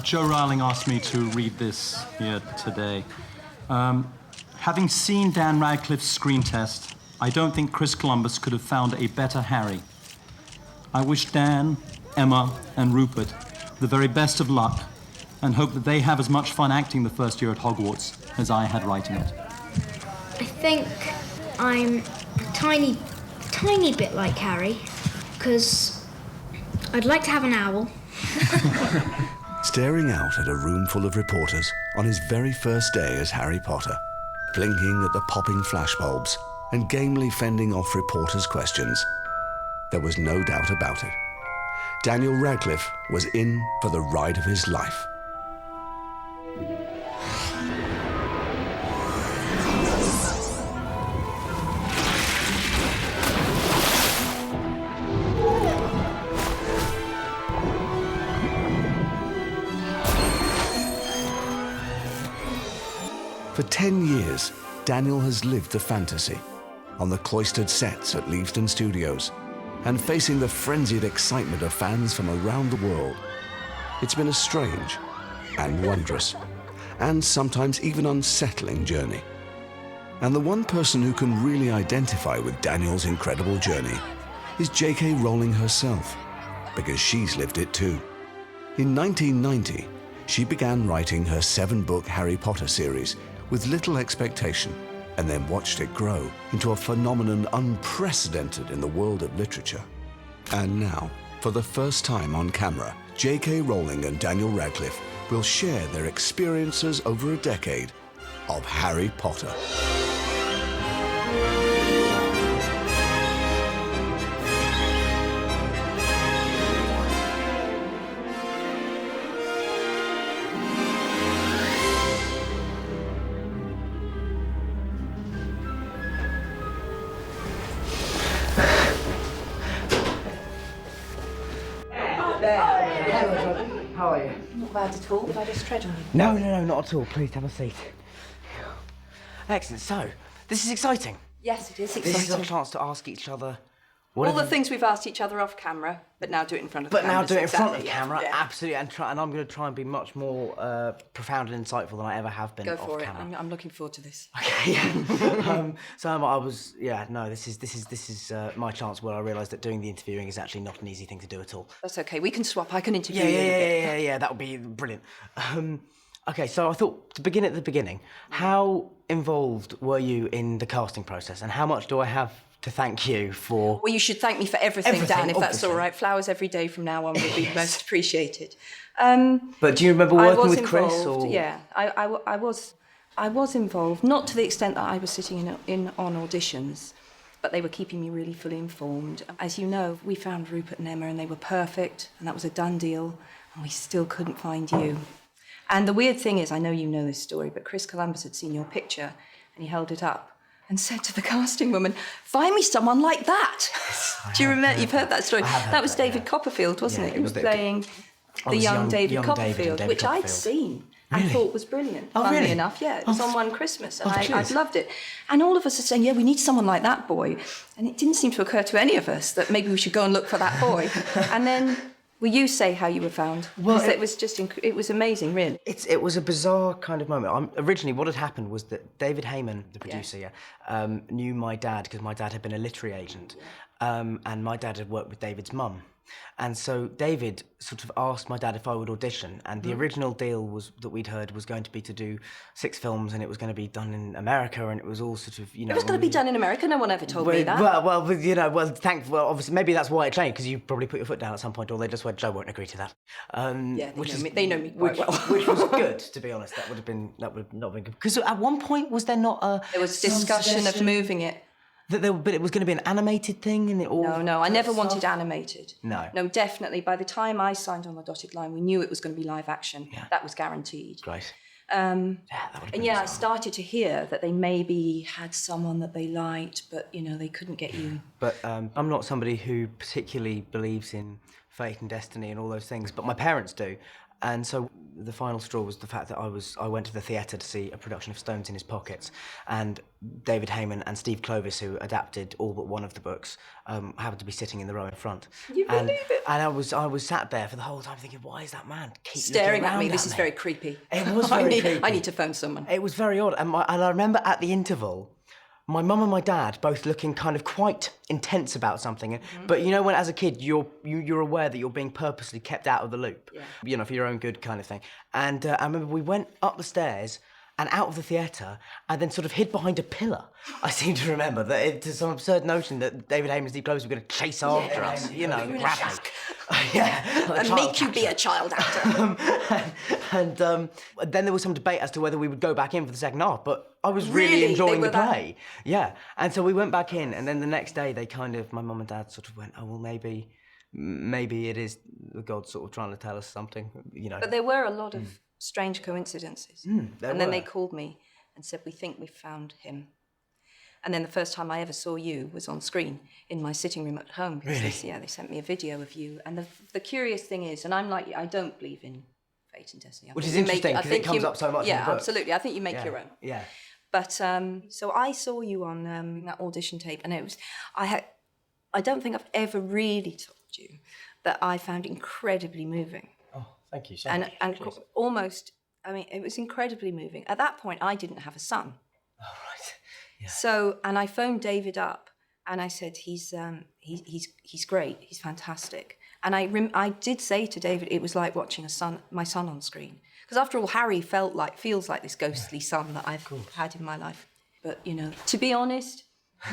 Joe Rowling asked me to read this here today. Having seen Dan Radcliffe's screen test, I don't think Chris Columbus could have found a better Harry. I wish Dan, Emma, and Rupert the very best of luck and hope that they have as much fun acting the first year at Hogwarts as I had writing it. I think I'm a tiny bit like Harry, because I'd like to have an owl. Staring out at a room full of reporters on his very first day as Harry Potter, blinking at the popping flashbulbs and gamely fending off reporters' questions, there was no doubt about it. Daniel Radcliffe was in for the ride of his life. For 10 years, Daniel has lived the fantasy on the cloistered sets at Leavesden Studios and facing the frenzied excitement of fans from around the world. It's been a strange and wondrous and sometimes even unsettling journey. And the one person who can really identify with Daniel's incredible journey is J.K. Rowling herself, because she's lived it too. In 1990, she began writing her 7-book Harry Potter series with little expectation, and then watched it grow into a phenomenon unprecedented in the world of literature. And now, for the first time on camera, J.K. Rowling and Daniel Radcliffe will share their experiences over a decade of Harry Potter. How are you? Not bad at all. Did I just tread on you? No, not at all. Please have a seat. Excellent. So, this is exciting. Yes, it is This exciting. is our chance to ask each other All the things we've asked each other off camera, but now do it in front of the But camera. now do it in front of Exactly, camera, yeah. absolutely, and I'm going to try and be much more profound and insightful than I ever have been Go off for it. camera. I'm looking forward to this. Okay. This is my chance where I realised that doing the interviewing is actually not an easy thing to do at all. That's okay. We can swap. I can interview you in a bit. Yeah. That would be brilliant. Okay, so I thought to begin at the beginning, how involved were you in the casting process, and how much do I have to thank you for? Well, you should thank me for everything, Dan, if that's obviously. all right. Flowers every day from now on would be most appreciated. But do you remember working with Chris? Involved, Or? yeah, I was involved, not to the extent that I was sitting in on auditions, but they were keeping me really fully informed. As you know, we found Rupert and Emma, and they were perfect, and that was a done deal, and we still couldn't find you. And the weird thing is, I know you know this story, but Chris Columbus had seen your picture, and he held it up and said to the casting woman, "Find me someone like that." Do you remember? You've heard that story. That was David Copperfield, wasn't it? He was playing the young David Copperfield, which I'd seen and thought was brilliant. Funnily enough, yeah. It was on one Christmas, and I'd loved it. And all of us are saying, yeah, we need someone like that boy. And it didn't seem to occur to any of us that maybe we should go and look for that boy. And then, will you say how you were found? Well, it was just, it was amazing, really. It was a bizarre kind of moment. Originally, what had happened was that David Heyman, the producer, knew my dad because my dad had been a literary agent, and my dad had worked with David's mum. And so David sort of asked my dad if I would audition, and the original deal was that we'd heard was going to be to do 6 films, and it was going to be done in America, and it was all sort of, you know. It was going to be done in America. No one ever told me that. Well, obviously maybe that's why it changed, because you probably put your foot down at some point, or they just went, Joe won't agree to that. They know me quite well. Which was good, to be honest. That would not been good. Because at one point was there not a? There was discussion of moving it. But it was going to be an animated thing, and it all. No, I never wanted animated. No, definitely. By the time I signed on the dotted line, we knew it was going to be live action. Yeah. That was guaranteed. Great. That would have been I started to hear that they maybe had someone that they liked, but they couldn't get you. But I'm not somebody who particularly believes in fate and destiny and all those things, but my parents do. And so the final straw was the fact that I went to the theatre to see a production of Stones in His Pockets, and David Heyman and Steve Clovis, who adapted all but one of the books, happened to be sitting in the row in front. You believe it? And I was sat there for the whole time thinking, why is that man keep staring looking at around me? This is very creepy. It was very creepy. I need to phone someone. It was very odd. And I remember at the interval, my mum and my dad both looking kind of quite intense about something. But you know, when as a kid, you're aware that you're being purposely kept out of the loop, you know, for your own good kind of thing. And I remember we went up the stairs and out of the theatre and then sort of hid behind a pillar. I seem to remember that it's some absurd notion that David Heyman and Steve Clovis were going to chase after us, you know, grab us. And make you be a child actor. And then there was some debate as to whether we would go back in for the second half, but I was really Really? enjoying They the were that- play. Yeah, and so we went back in, and then the next day they my mum and dad sort of went, oh, well, maybe it is the gods sort of trying to tell us something, you know. But there were a lot of strange coincidences. And then they called me and said, we think we found him. And then the first time I ever saw you was on screen in my sitting room at home. Really? They sent me a video of you. And the curious thing is, and I'm like, I don't believe in fate and destiny. Which is interesting, because it comes up so much in the book. Yeah, absolutely. I think you make your own. Yeah. But so I saw you on that audition tape, and it was, I don't think I've ever really told you that I found incredibly moving. Oh, thank you so much. And almost, I mean, it was incredibly moving. At that point, I didn't have a son. Oh, right. Yeah. So, and I phoned David up, and I said, he's great, he's fantastic. And I did say to David, it was like watching my son on screen. Because after all, Harry feels like this ghostly son that I've had in my life. But, you know, to be honest,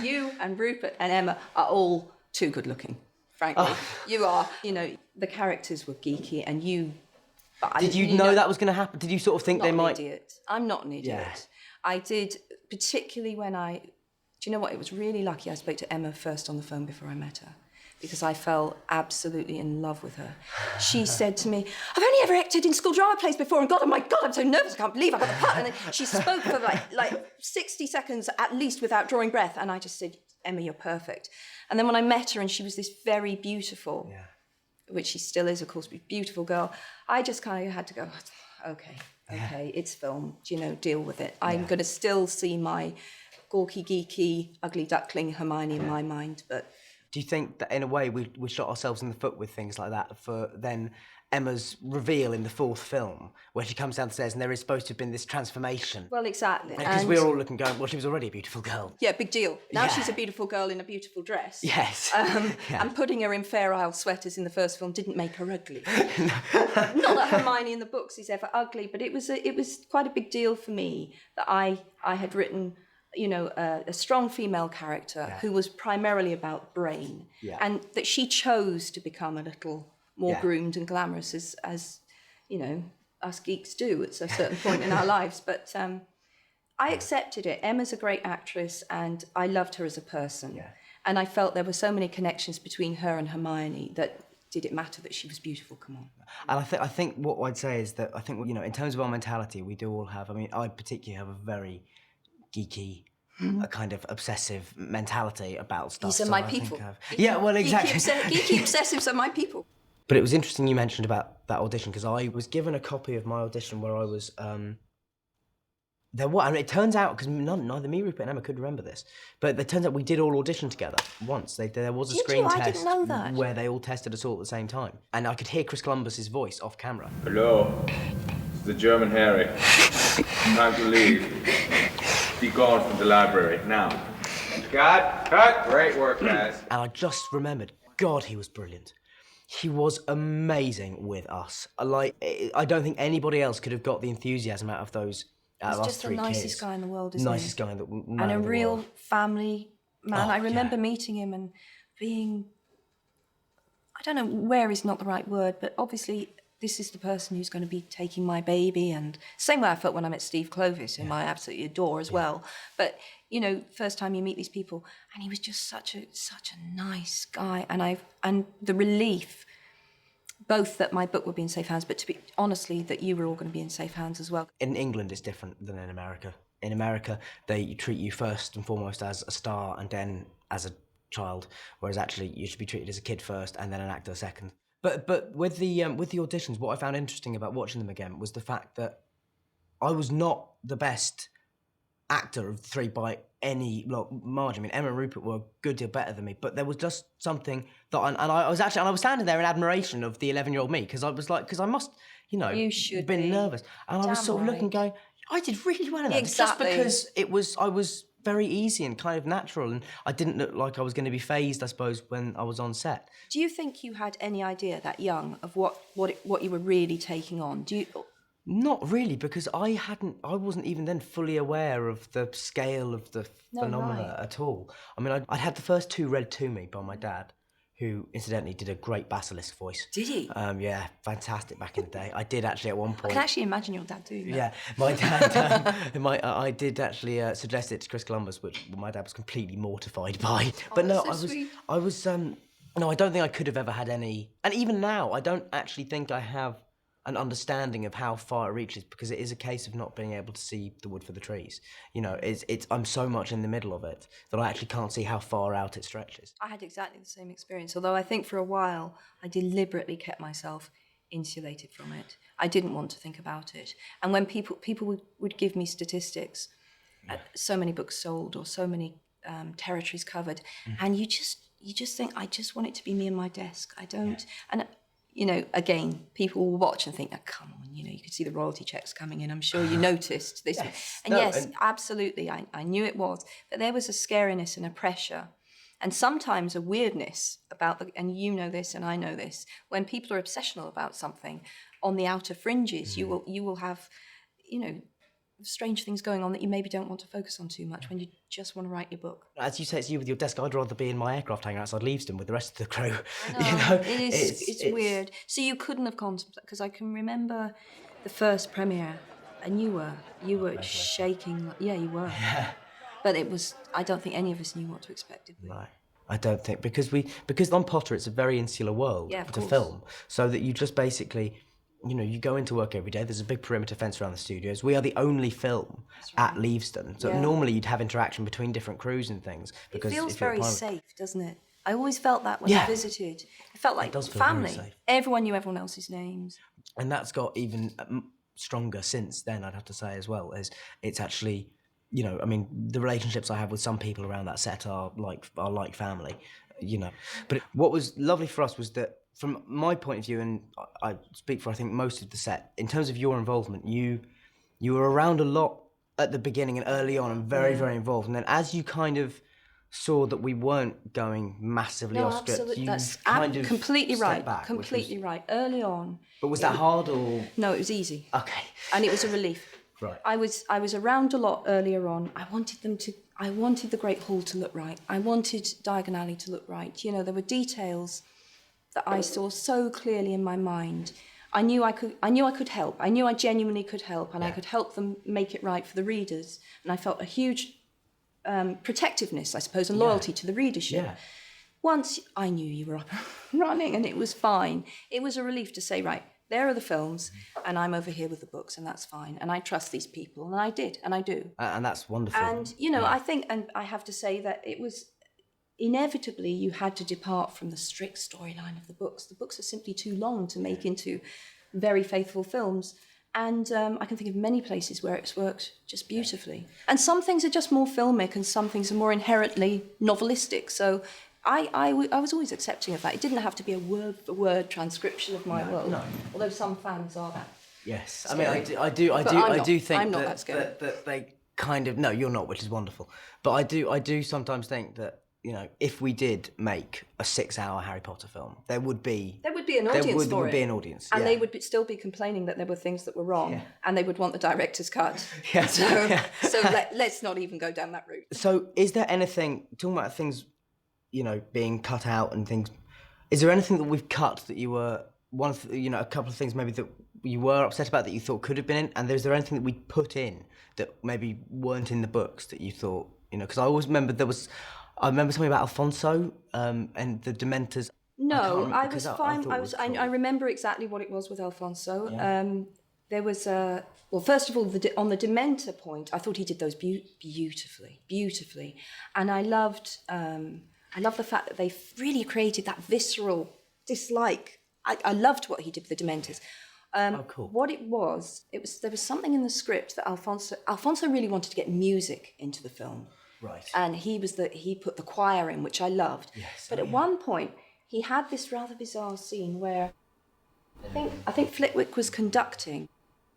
you and Rupert and Emma are all too good looking, frankly. You are, you know, the characters were geeky, and you... Did you know that was going to happen? Did you sort of think they might... I'm not an idiot. I'm not an idiot. Yeah. I did, particularly when do you know what? It was really lucky I spoke to Emma first on the phone before I met her, because I fell absolutely in love with her. She said to me, I've only ever acted in school drama plays before, and God, oh my God, I'm so nervous, I can't believe I got the part. And then she spoke for like 60 seconds at least without drawing breath, and I just said, Emma, you're perfect. And then when I met her, and she was this very beautiful, which she still is, of course, beautiful girl, I just kind of had to go, okay, it's film, you know, deal with it. I'm going to still see my gawky, geeky, ugly duckling Hermione in my mind, but... Do you think that in a way we shot ourselves in the foot with things like that for then Emma's reveal in the fourth film, where she comes downstairs and there is supposed to have been this transformation? Well, exactly. Because we're all looking going, well, she was already a beautiful girl. Yeah, big deal. Now she's a beautiful girl in a beautiful dress. Yes. And putting her in Fair Isle sweaters in the first film didn't make her ugly. Not that Hermione in the books is ever ugly, but it was quite a big deal for me that I had written, you know, a strong female character who was primarily about brain, and that she chose to become a little more groomed and glamorous, as you know, us geeks do at a certain point in our lives. But I accepted it. Emma's a great actress, and I loved her as a person. And I felt there were so many connections between her and Hermione that did it matter that she was beautiful? Come on. And I think what I'd say is that I think, you know, in terms of our mentality, we do all have. I mean, I particularly have a very geeky, a kind of obsessive mentality about stuff. These are my people. Yeah, well, exactly. Geeky obsessives are my people. But it was interesting you mentioned about that audition, because I was given a copy of my audition where I was... it turns out, because neither me, Rupert and Emma could remember this, but it turns out we did all audition together once. There was a screen test I didn't know that. where they all tested us all at the same time. And I could hear Chris Columbus's voice off camera. Hello, it's the German Harry. Time to leave. Be gone from the library, now. Cut! Great work, guys. And I just remembered, God, he was brilliant. He was amazing with us. Like, I don't think anybody else could have got the enthusiasm out of those. He's just the nicest guy in the world, isn't Nicest he? guy in the world. And a real family man. Oh, I remember meeting him and being, I don't know, where is not the right word, but obviously this is the person who's going to be taking my baby. And same way I felt when I met Steve Clovis, whom I absolutely adore as well. But, you know, first time you meet these people, and he was just such a nice guy. And the relief, both that my book would be in safe hands, but to be honestly, that you were all going to be in safe hands as well. In England, it's different than in America. In America, they treat you first and foremost as a star and then as a child, whereas actually you should be treated as a kid first and then an actor second. But with the auditions, what I found interesting about watching them again was the fact that I was not the best actor of the three by any margin. I mean, Emma and Rupert were a good deal better than me, but there was just something that, I was standing there in admiration of the 11-year-old me, because I was like, because I must, You should been be. nervous, and I was Damn sort of looking, right. going, I did really well in that, Exactly. just because I was very easy and kind of natural, and I didn't look like I was going to be phased, I suppose, when I was on set. Do you think you had any idea that young of what you were really taking on? Do you? Not really, because I wasn't even then fully aware of the scale of the phenomena right. at all. I mean, I'd had the first two read to me by my dad, who incidentally did a great basilisk voice. Did he? Yeah, fantastic back in the day. I did actually at one I point. can actually imagine your dad doing that. Yeah, my dad, I did actually suggest it to Chris Columbus, which my dad was completely mortified by. But no, that's so sweet. No, I don't think I could have ever had any, and even now, I don't actually think I have an understanding of how far it reaches, because it is a case of not being able to see the wood for the trees. You know, I'm so much in the middle of it that I actually can't see how far out it stretches. I had exactly the same experience, although I think for a while I deliberately kept myself insulated from it. I didn't want to think about it. And when people would give me statistics, so many books sold or so many territories covered, and you just think, I just want it to be me and my desk. I don't... And you know, again, people will watch and think, oh, come on, you know, you could see the royalty checks coming in. I'm sure you noticed this. Yes. And yes, absolutely, I knew it was. But there was a scariness and a pressure and sometimes a weirdness about and you know this and I know this, when people are obsessional about something on the outer fringes, you will have, you know, strange things going on that you maybe don't want to focus on too much when you just want to write your book. As you say, it's you with your desk. I'd rather be in my aircraft hanging outside Leavesden with the rest of the crew. It's weird. So you couldn't have contemplated, because I can remember the first premiere, and you were shaking. Yeah, you were. Yeah. But it was. I don't think any of us knew what to expect, did we? Right. I don't think because on Potter it's a very insular world to film, so that you just basically. You know, you go into work every day, there's a big perimeter fence around the studios. We are the only film at Leavesden. So normally you'd have interaction between different crews and things. Because it feels very safe, doesn't it? I always felt that when I visited. It felt like family. Very safe. Everyone knew everyone else's names. And that's got even stronger since then, I'd have to say, as well, as it's actually, you know, I mean, the relationships I have with some people around that set are like family, you know. But what was lovely for us was that, from my point of view, and I speak for I think most of the set, in terms of your involvement, you were around a lot at the beginning and early on, and very, very involved. And then as you kind of saw that we weren't going massively off script, you kind of completely right. back, completely right. Early on. But was that hard or? No, it was easy. Okay. And it was a relief. Right. I was around a lot earlier on. I wanted the Great Hall to look right. I wanted Diagon Alley to look right. You know, there were details that I saw so clearly in my mind. I knew I could help. I knew I genuinely could help, and I could help them make it right for the readers. And I felt a huge protectiveness, I suppose, and loyalty to the readership. Yeah. Once I knew you were up and running, and it was fine. It was a relief to say, right, there are the films, and I'm over here with the books, and that's fine. And I trust these people, and I did, and I do. And that's wonderful. And, you know, I think, and I have to say that it was, inevitably you had to depart from the strict storyline of the books. The books are simply too long to make into very faithful films. And I can think of many places where it's worked just beautifully. And some things are just more filmic and some things are more inherently novelistic. So I was always accepting of that. It didn't have to be a word-for-word transcription of my world, although some fans are that. Yes, scary. I mean, I do think I'm not that scary. that they kind of, no, you're not, which is wonderful. But I do sometimes think that, you know, if we did make a 6-hour Harry Potter film, there would be an audience for it. There would be an audience. And they would still be complaining that there were things that were wrong, and they would want the director's cut. Yeah. So let's not even go down that route. So is there anything, talking about things, you know, being cut out and things, is there anything that we've cut that you were, a couple of things maybe that you were upset about that you thought could have been in, and is there anything that we put in that maybe weren't in the books that you thought, you know, because I always remember I remember something about Alfonso and the Dementors. No, I was fine. I remember exactly what it was with Alfonso. Yeah. There was first of all, on the Dementor point, I thought he did those beautifully, and I loved the fact that they really created that visceral dislike I loved what he did with the Dementors. Cool. What it was there was something in the script that Alfonso really wanted to get music into the film. Right. And he put the choir in, which I loved. Yes. But at one point, he had this rather bizarre scene where I think Flitwick was conducting,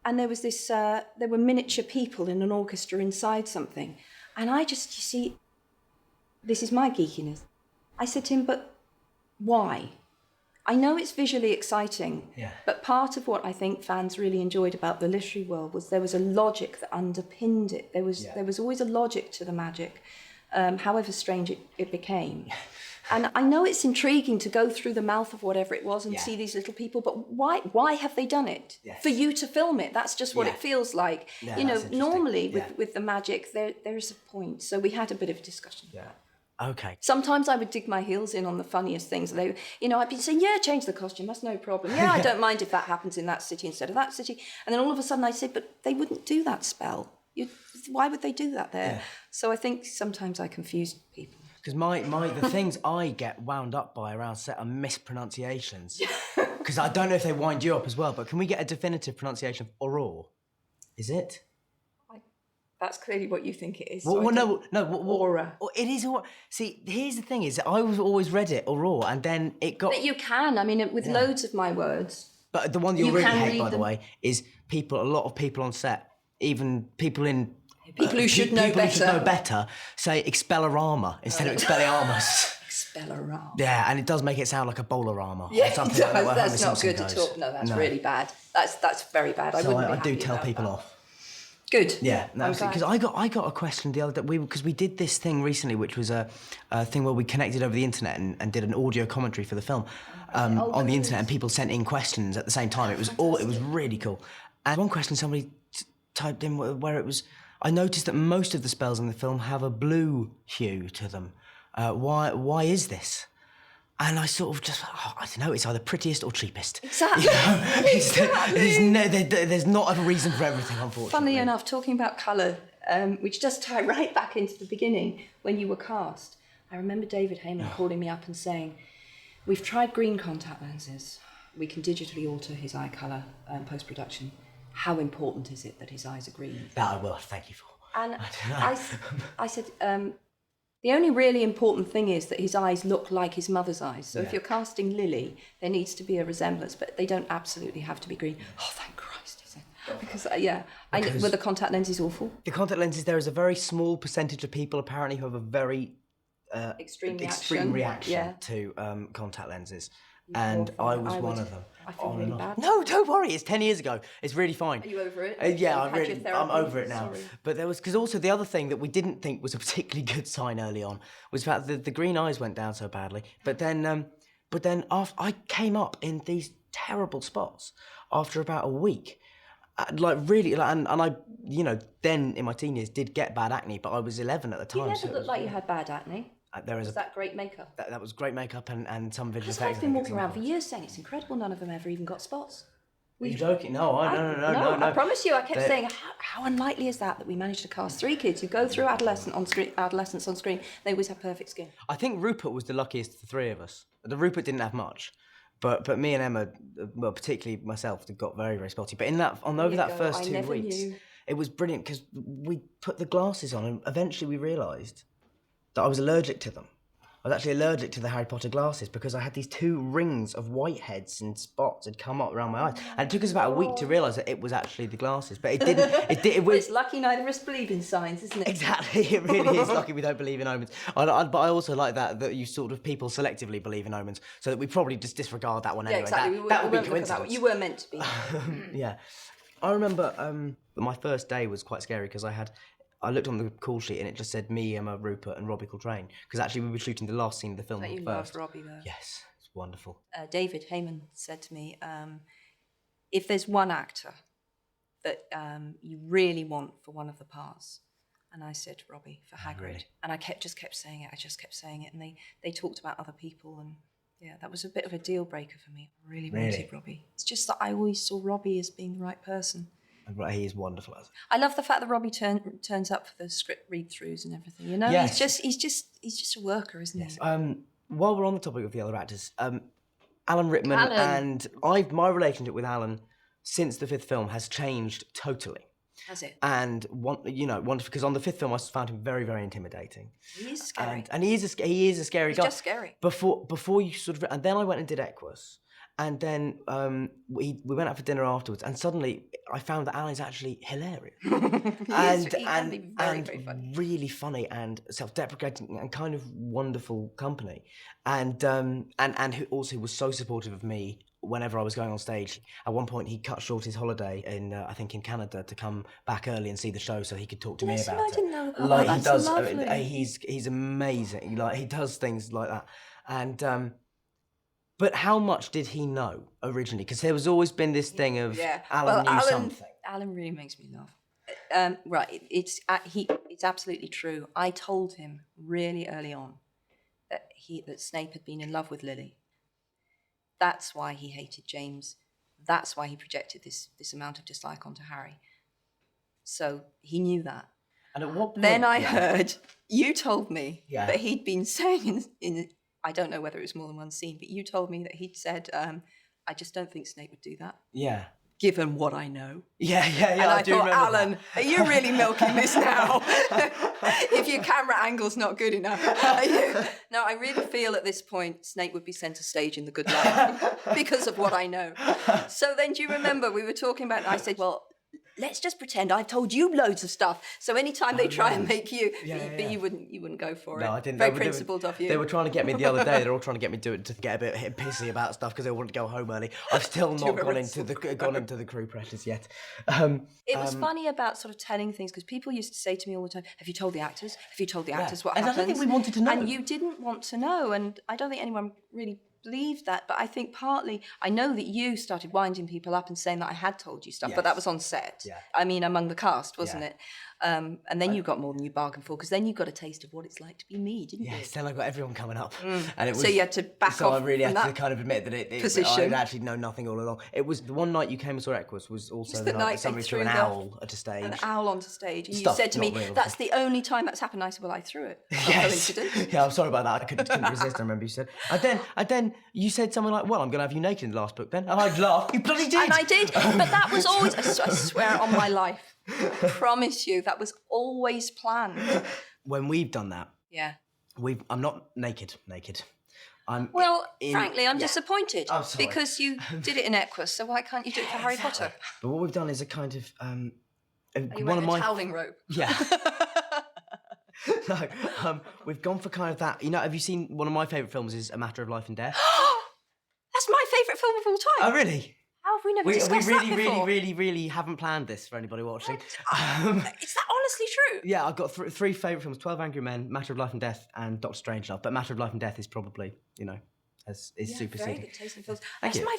and there was this, there were miniature people in an orchestra inside something. And you see, this is my geekiness. I said to him, but why? I know it's visually exciting, but part of what I think fans really enjoyed about the literary world was there was a logic that underpinned it. There was always a logic to the magic, however strange it became. And I know it's intriguing to go through the mouth of whatever it was and see these little people, but why have they done it? Yes. For you to film it. That's just what it feels like. Yeah, you know, normally yeah. with the magic, there's a point. So we had a bit of a discussion. Yeah. Okay. Sometimes I would dig my heels in on the funniest things. I'd be saying, change the costume, that's no problem. Yeah, I don't mind if that happens in that city instead of that city. And then all of a sudden I'd say, but they wouldn't do that spell. Why would they do that there? Yeah. So I think sometimes I confuse people. Because the things I get wound up by around set are mispronunciations. Because I don't know if they wind you up as well, but can we get a definitive pronunciation of Aurora? Is it? That's clearly what you think it is. Aura. It is Aura. See, here's the thing: is that I always read it Aurora, and then it got. But you can. I mean, with loads of my words. But the one you really hate, by the way, is a lot of people on set, even people in. People who should know better say Expelliarmus instead of Expelliarmus. Expelliarmus. Yeah, and it does make it sound like a Bolorama. Yeah, or something it does. like that. That's not good at all. No, that's really bad. That's very bad. I do tell people off. Good. Yeah, because I got a question the other day because we did this thing recently, which was a thing where we connected over the internet and did an audio commentary for the film on the internet, and people sent in questions at the same time. It was really cool. And one question somebody typed in where it was, I noticed that most of the spells in the film have a blue hue to them. Why is this? And I sort of just, I don't know, it's either prettiest or cheapest. Exactly. There's not a reason for everything, unfortunately. Funnily enough, talking about colour, which does tie right back into the beginning when you were cast, I remember David Heyman calling me up and saying, we've tried green contact lenses. We can digitally alter his eye colour post-production. How important is it that his eyes are green? That I will, thank you for. And I said, the only really important thing is that his eyes look like his mother's eyes. So if you're casting Lily, there needs to be a resemblance, but they don't absolutely have to be green. Oh, thank Christ, he said. Because, were the contact lenses awful? The contact lenses, there is a very small percentage of people apparently who have a very extreme reaction to contact lenses. And I was one of them. I feel really bad. No, don't worry. It's 10 years ago. It's really fine. Are you over it? Yeah, I'm over it now. Sorry. But there was, because also the other thing that we didn't think was a particularly good sign early on was that the green eyes went down so badly. But then after I came up in these terrible spots after about a week. And I, then in my teen years did get bad acne, but I was 11 at the time. You never looked like you had bad acne. Was that great makeup? That was great makeup and some visual effects. Because I've been walking around for years saying it's incredible none of them ever even got spots. Are you joking? No. I promise you, I kept saying, how unlikely is that we managed to cast 3 kids who go through adolescence on screen, they always have perfect skin. I think Rupert was the luckiest of the 3 of us. Rupert didn't have much. But me and Emma, well, particularly myself, got very, very spotty. But over that first 2 weeks, it was brilliant because we put the glasses on and eventually we realised that I was allergic to them. I was actually allergic to the Harry Potter glasses because I had these 2 rings of whiteheads and spots had come up around my eyes. And it took us about a week to realise that it was actually the glasses. But it didn't. It's lucky neither of us believe in signs, isn't it? Exactly. It really is lucky we don't believe in omens. But I also like that you sort of people selectively believe in omens, so that we probably just disregard that one anyway. Exactly. That would be coincidence. You were meant to be. Yeah. I remember my first day was quite scary because I looked on the call sheet and it just said me, Emma, Rupert and Robbie Coltrane. Because actually we were shooting the last scene of the film you first. Love Robbie though. Yes, it's wonderful. David Heyman said to me, if there's one actor that you really want for one of the parts, and I said Robbie for Hagrid. Really? And I just kept saying it. And they talked about other people and yeah, that was a bit of a deal breaker for me. I really wanted Robbie. It's just that I always saw Robbie as being the right person. He is wonderful. I love the fact that Robbie turns up for the script read-throughs and everything. You know, yes. he's just a worker, isn't he? While we're on the topic of the other actors, Alan Rickman. Alan. And my relationship with Alan since the fifth film has changed totally. Has it? And because on the fifth film I found him very, very intimidating. He is scary. And he is a scary guy. He's just scary. Before you sort of, and then I went and did Equus, and then we went out for dinner afterwards, and suddenly I found that Alan's actually hilarious. He can be very, very funny. Really funny and self-deprecating and kind of wonderful company, and who also was so supportive of me whenever I was going on stage. At one point, he cut short his holiday in, I think, in Canada to come back early and see the show so he could talk to me about it. I didn't know about Like that. he That's does, lovely. he's amazing. Like he does things like that, and but how much did he know originally? Because there was always been this thing of Alan knew something. Alan really makes me laugh. Right, it's absolutely true. I told him really early on that Snape had been in love with Lily. That's why he hated James. That's why he projected this amount of dislike onto Harry. So he knew that. And at what point? Then I heard you told me Yeah. that he'd been saying in I don't know whether it was more than one scene, but you told me that he'd said, I just don't think Snape would do that, Yeah. given what I know. Yeah. And I do thought, remember Alan, that. are you really milking this now? If your camera angle's not good enough. No, I really feel at this point Snape would be centre stage in The Good Life because of what I know. So then do you remember we were talking about, I said, well, let's just pretend I've told you loads of stuff. So anytime they try and make you, but you wouldn't go for it. No, I didn't. Very principled of you. They were trying to get me the other day. They're all trying to get me to get a bit pissy about stuff because they want to go home early. I've still not gone into the crew pressures yet. It was funny about sort of telling things because people used to say to me all the time, have you told the actors? Have you told the actors what And happens? I don't think we wanted to know. And you didn't want to know. And I don't think anyone really believed that. But I think partly, I know that you started winding people up and saying that I had told you stuff, but that was on set. Yeah. I mean, among the cast, wasn't Yeah. it? And then you got more than you bargained for because then you got a taste of what it's like to be me, didn't you? Yes, then I got everyone coming up, and it was, So you had to back so off I really from had to that kind of admit that position. I actually know nothing all along. It was the one night you came and saw Equus was also Just the the night night that they somebody threw threw an the- owl at a stage. An owl onto stage. And Stuff, you said to me, not real. that's the only time that's happened. I said, well, I threw it. Yes. Coincidence. Yeah, I'm sorry about that. I couldn't resist. I remember you said. And then you said something like, "Well, I'm going to have you naked in the last book." Then, and I'd laugh. You bloody did. And I did, but that was always, I swear on my life, I promise you, that was always planned. When we've done that, Yeah. I'm not naked. I'm Well, in- frankly, I'm yeah. disappointed I'm sorry. because you did it in Equus, so why can't you do it for Harry Potter? But what we've done is a kind of Are you one of wearing my a toweling rope? yeah. No, we've gone for kind of that. You know, have you seen one of my favourite films? Is A Matter of Life and Death. That's my favourite film of all time. Oh, really? How have we never We discussed really, that before? really haven't planned this for anybody watching. Is that honestly true? Yeah, I've got three favourite films: 12 Angry Men, Matter of Life and Death, and Doctor Strangelove. But Matter of Life and Death is probably, is Very superseding. good taste in films. Thank That's you. my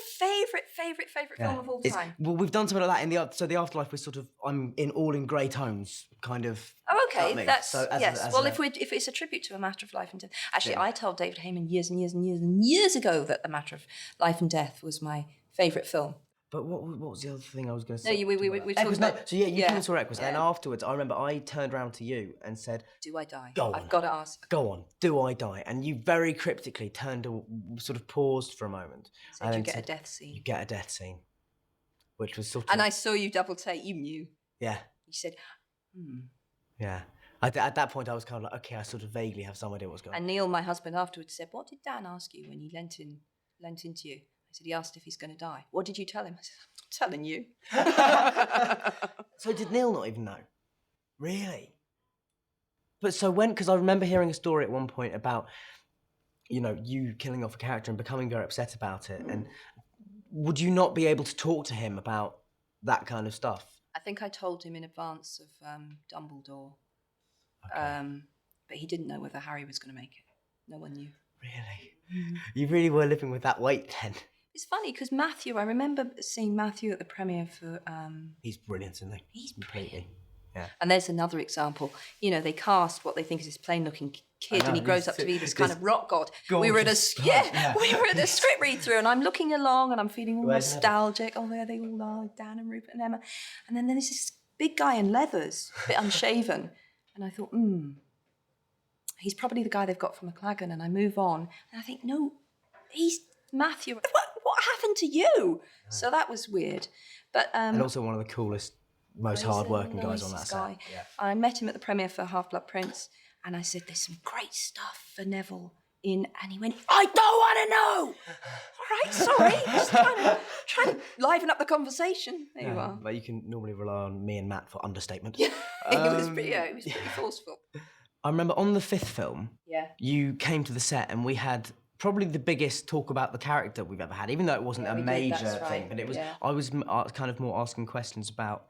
favourite film of all time. Well, we've done something like that so the Afterlife was sort of I'm in all in grey tones, kind of. Oh, okay. mix. That's So as yes. a- as well, a- if it's a tribute to A Matter of Life and Death, actually, I told David Heyman years ago that A Matter of Life and Death was my favourite film. But what was the other thing I was going to No, say? we Equus, talked no. about. So yeah, you came and saw Yeah. Equus, and afterwards, I remember I turned around to you and said, Do I die? Go I've on. got to ask. "Go on, do I die?" And you very cryptically sort of paused for a moment, Said and you then get a said, death scene. "You get a death scene," which was sort of And I saw you double take. You knew. yeah. You said, Yeah. At that point, I was kind of like, okay, I sort of vaguely have some idea what's going on. And Neil, my husband, afterwards said, "What did Dan ask you when he lent into you?" I said, "He asked if he's going to die." "What did you tell him?" I said, "I'm not telling you." So did Neil not even know? Really? But so because I remember hearing a story at one point about, you killing off a character and becoming very upset about it. And would you not be able to talk to him about that kind of stuff? I think I told him in advance of Dumbledore, Okay. but he didn't know whether Harry was going to make it. No one knew. Really? You really were living with that weight then? It's funny because Matthew, I remember seeing Matthew at the premiere for. He's brilliant, isn't he? He's Completely. Yeah. And there's another example. They cast what they think is this plain-looking kid, I and he know, grows this- up to be this this kind of rock god. We were at gorgeous a guy, yeah. we were at a script read-through, and I'm looking along, and I'm feeling all Where's Heather? nostalgic. Oh, there they all are, Dan and Rupert and Emma. And then there's this big guy in leathers, a bit unshaven, and I thought, he's probably the guy they've got from McLagan. And I move on, and I think, no, he's Matthew, what happened to you? So that was weird. But and also one of the coolest, most hard-working guys on that guy. set. Yeah. I met him at the premiere for Half-Blood Prince, and I said, "There's some great stuff for Neville in," and he went, "I don't want to know." All right, sorry, just trying to liven up the conversation. There you are. But you can normally rely on me and Matt for understatement. It was pretty forceful. I remember on the 5th film, Yeah. you came to the set and we had probably the biggest talk about the character we've ever had, even though it wasn't a we did, major that's thing. right, But it was. yeah. I was kind of more asking questions about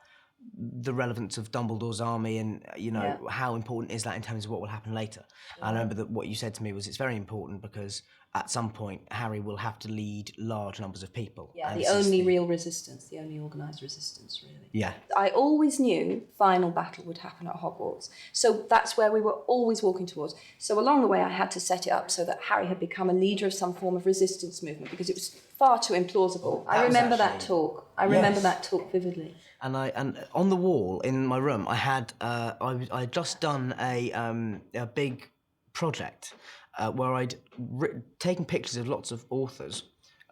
the relevance of Dumbledore's army and, how important is that in terms of what will happen later. And I remember that what you said to me was it's very important because at some point Harry will have to lead large numbers of people. Yeah, And the this is only real resistance, the only organised resistance, really. Yeah. I always knew final battle would happen at Hogwarts. So that's where we were always walking towards. So along the way, I had to set it up so that Harry had become a leader of some form of resistance movement because it was far too implausible. I remember that talk. I remember that talk vividly. And on the wall in my room, I had I'd just done a big project where I'd taken pictures of lots of authors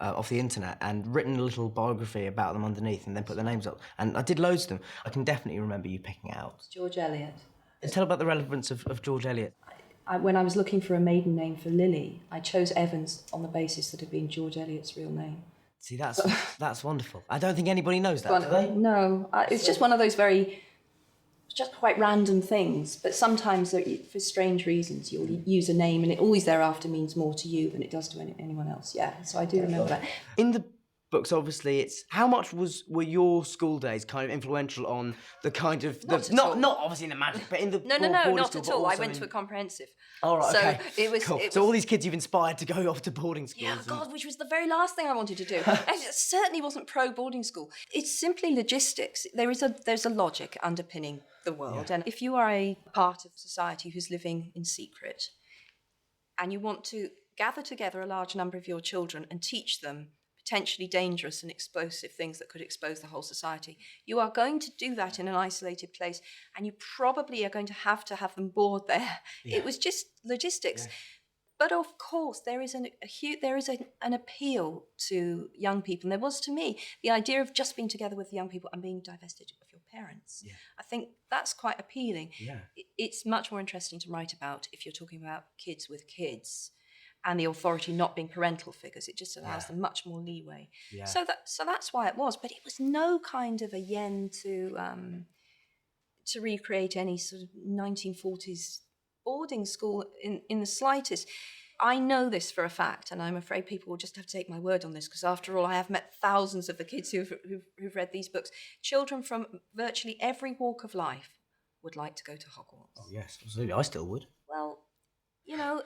off the internet and written a little biography about them underneath and then put their names up. And I did loads of them. I can definitely remember you picking it out. George Eliot. Tell about the relevance of George Eliot. When I was looking for a maiden name for Lily, I chose Evans on the basis that it had been George Eliot's real name. See, that's wonderful. I don't think anybody knows that, do they? No, it's just one of those just quite random things. But sometimes, for strange reasons, you'll use a name and it always thereafter means more to you than it does to anyone else. Yeah, so I do remember that. In the books, obviously, it's how much were your school days kind of influential on the kind of not obviously in the magic, but in the No, boarding not school, at but all. I also went to a comprehensive. All right, so okay. it was cool. it So was, all these kids you've inspired to go off to boarding schools. Yeah, God, which was the very last thing I wanted to do. It certainly wasn't pro boarding school. It's simply logistics. There's a logic underpinning the world, and if you are a part of society who's living in secret, and you want to gather together a large number of your children and teach them potentially dangerous and explosive things that could expose the whole society, you are going to do that in an isolated place, and you probably are going to have them board there. It was just logistics. Yeah. But of course, there is an appeal to young people, and there was to me the idea of just being together with young people and being divested of your parents. Yeah. I think that's quite appealing. Yeah. It's much more interesting to write about if you're talking about kids with kids, and the authority not being parental figures. It just allows them much more leeway. Yeah. So that's why it was. But it was no kind of a yen to recreate any sort of 1940s boarding school in the slightest. I know this for a fact, and I'm afraid people will just have to take my word on this, because after all, I have met thousands of the kids who've read these books. Children from virtually every walk of life would like to go to Hogwarts. Oh yes, absolutely. I still would. Well,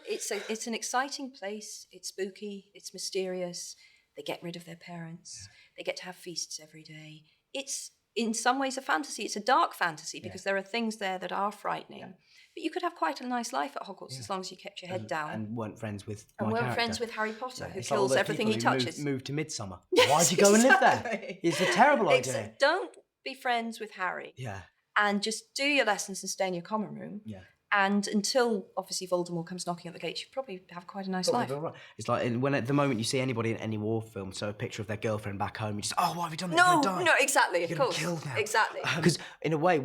it's an exciting place. It's spooky. It's mysterious. They get rid of their parents. They get to have feasts every day. It's in some ways a fantasy. It's a dark fantasy because there are things there that are frightening. Yeah. But you could have quite a nice life at Hogwarts as long as you kept your head down. And weren't friends with friends with Harry Potter, who kills everything he touches. Moved to Midsummer. Why'd you go and live there? It's a terrible idea. Don't be friends with Harry. Yeah. And just do your lessons and stay in your common room. Yeah. And until, obviously, Voldemort comes knocking at the gates, you probably have quite a nice life. Right. It's like when at the moment you see anybody in any war film, so a picture of their girlfriend back home, you just, why have you done that? No, exactly, You're of course. Killed now. Exactly. Because in a way,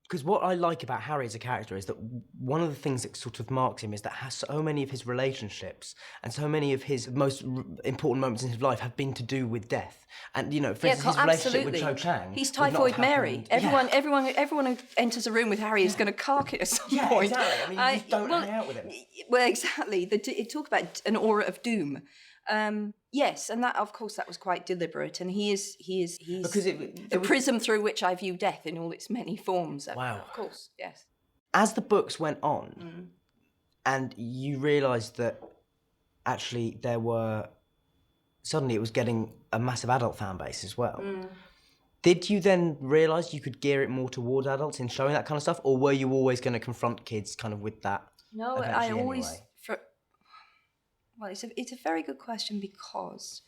because what I like about Harry as a character is that one of the things that sort of marks him is that so many of his relationships and so many of his most important moments in his life have been to do with death. And, for instance, his relationship with Cho Chang. He's Typhoid Mary. Everyone who enters a room with Harry is going to cark it at some point. Exactly. I mean, you don't hang out with him. Well, exactly. It talk about an aura of doom. Yes, and that, of course, that was quite deliberate, and he's because the prism through which I view death in all its many forms. Wow. Of course, yes. As the books went on, and you realised that actually suddenly it was getting a massive adult fan base as well. Did you then realise you could gear it more towards adults in showing that kind of stuff, or were you always going to confront kids kind of with that? No, I always... Anyway? Well, it's a very good question, because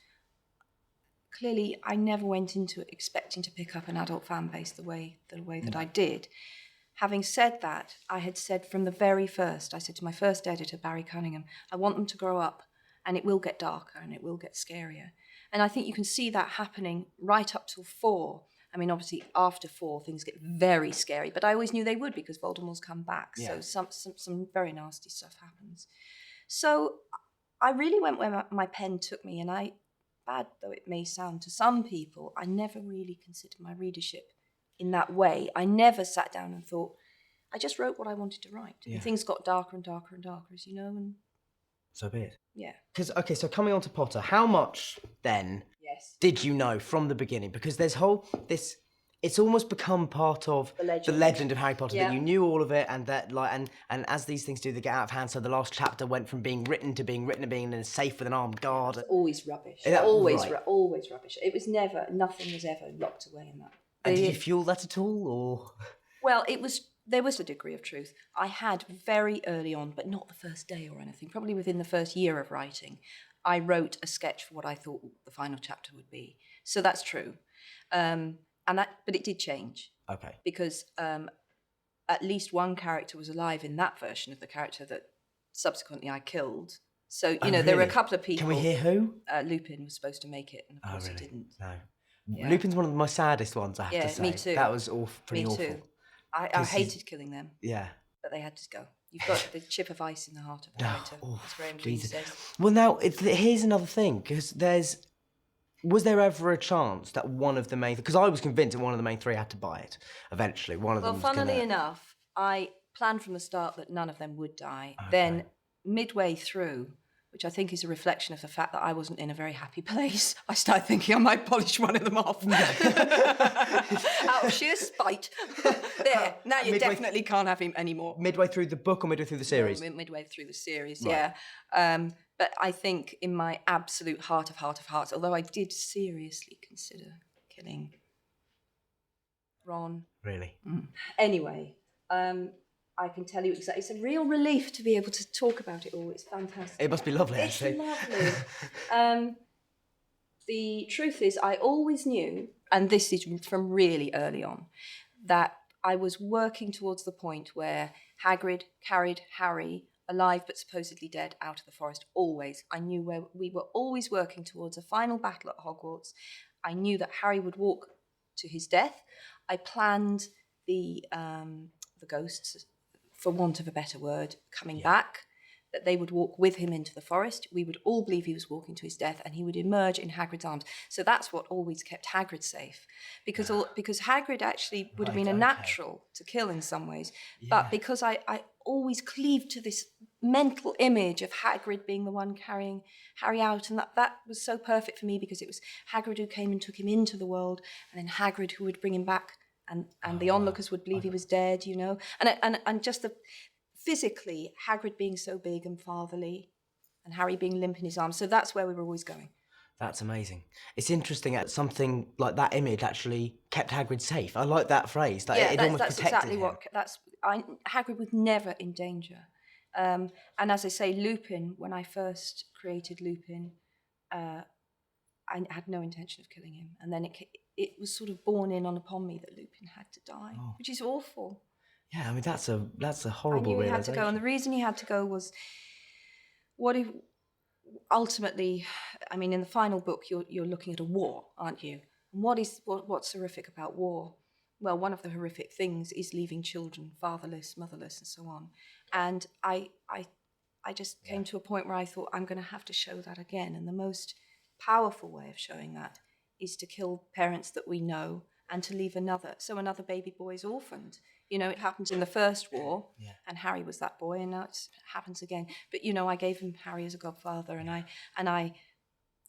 clearly I never went into it expecting to pick up an adult fan base the way that I did. Having said that, I had said from the very first, I said to my first editor, Barry Cunningham, I want them to grow up and it will get darker and it will get scarier. And I think you can see that happening right up till 4. I mean, obviously, after 4, things get very scary, but I always knew they would because Voldemort's come back. Yeah. So some very nasty stuff happens. So I really went where my pen took me, and bad though it may sound to some people, I never really considered my readership in that way. I never sat down and thought, I just wrote what I wanted to write. Yeah. And things got darker and darker and darker, as you know, and So be it. yeah. Because, okay, so coming on to Potter, how much then Yes. did you know from the beginning? Because there's it's almost become part of the legend of Harry Potter, Yeah. that you knew all of it, and that and as these things do, they get out of hand. So the last chapter went from being written to being written and being in a safe with an armed guard. Always rubbish. Yeah, always, right. always rubbish. It was never, nothing was ever locked away in that. And did you feel that at all, or? Well, there was a degree of truth. I had very early on, but not the first day or anything, probably within the first year of writing, I wrote a sketch for what I thought the final chapter would be. So that's true. But it did change. Okay. Because at least one character was alive in that version of the character that subsequently I killed. So, you know, there were a really? couple of people. Can we hear who? Lupin was supposed to make it, and of course he didn't. No. Yeah. Lupin's one of my saddest ones, I have to say. me too. That was pretty Me awful. too. I 'Cause hated killing them, Yeah. but they had to go. You've got the chip of ice in the heart of a writer, as Graham Greene Jesus. says. Well, now, here's another thing, because was there ever a chance that one of the main... Because I was convinced that one of the main 3 had to buy it, eventually. One of them was Funnily enough, I planned from the start that none of them would die. Then, midway through, which I think is a reflection of the fact that I wasn't in a very happy place, I started thinking I might polish one of them off. Out of sheer spite. There, now you definitely can't have him anymore. Midway through the book or midway through the series? Midway through the series, Right. yeah. But I think in my absolute heart of hearts, although I did seriously consider killing Ron. Really? Anyway, I can tell you exactly. It's a real relief to be able to talk about it all. It's fantastic. It must be lovely, It's actually. lovely. The truth is, I always knew, and this is from really early on, that I was working towards the point where Hagrid carried Harry, alive but supposedly dead, out of the forest. Always. I knew where we were always working towards a final battle at Hogwarts. I knew that Harry would walk to his death. I planned the ghosts, for want of a better word, coming back, that they would walk with him into the forest. We would all believe he was walking to his death, and he would emerge in Hagrid's arms. So that's what always kept Hagrid safe, because Hagrid actually would have been a natural to kill in some ways, but because I always cleaved to this mental image of Hagrid being the one carrying Harry out, and that was so perfect for me, because it was Hagrid who came and took him into the world, and then Hagrid who would bring him back, and the onlookers would believe he was dead, you know, and just the physically Hagrid being so big and fatherly, and Harry being limp in his arms. So that's where we were always going. That's amazing. It's interesting that something like that image actually kept Hagrid safe. I like that phrase. That it almost that's protected exactly him. Hagrid was never in danger. And as I say, Lupin, when I first created Lupin, I had no intention of killing him. And then it was sort of borne in upon me that Lupin had to die, which is awful. Yeah, I mean, that's a horrible I knew he had to realisation. go, and the reason he had to go was, what if ultimately, I mean, in the final book, you're looking at a war, aren't you? And what's horrific about war? Well, one of the horrific things is leaving children fatherless, motherless, and so on. And I just came to a point where I thought, I'm going to have to show that again. And the most powerful way of showing that is to kill parents that we know and to leave another baby boy is orphaned. You know, it happens in the first war, and Harry was that boy, and now it happens again. But you know, I gave him Harry as a godfather, and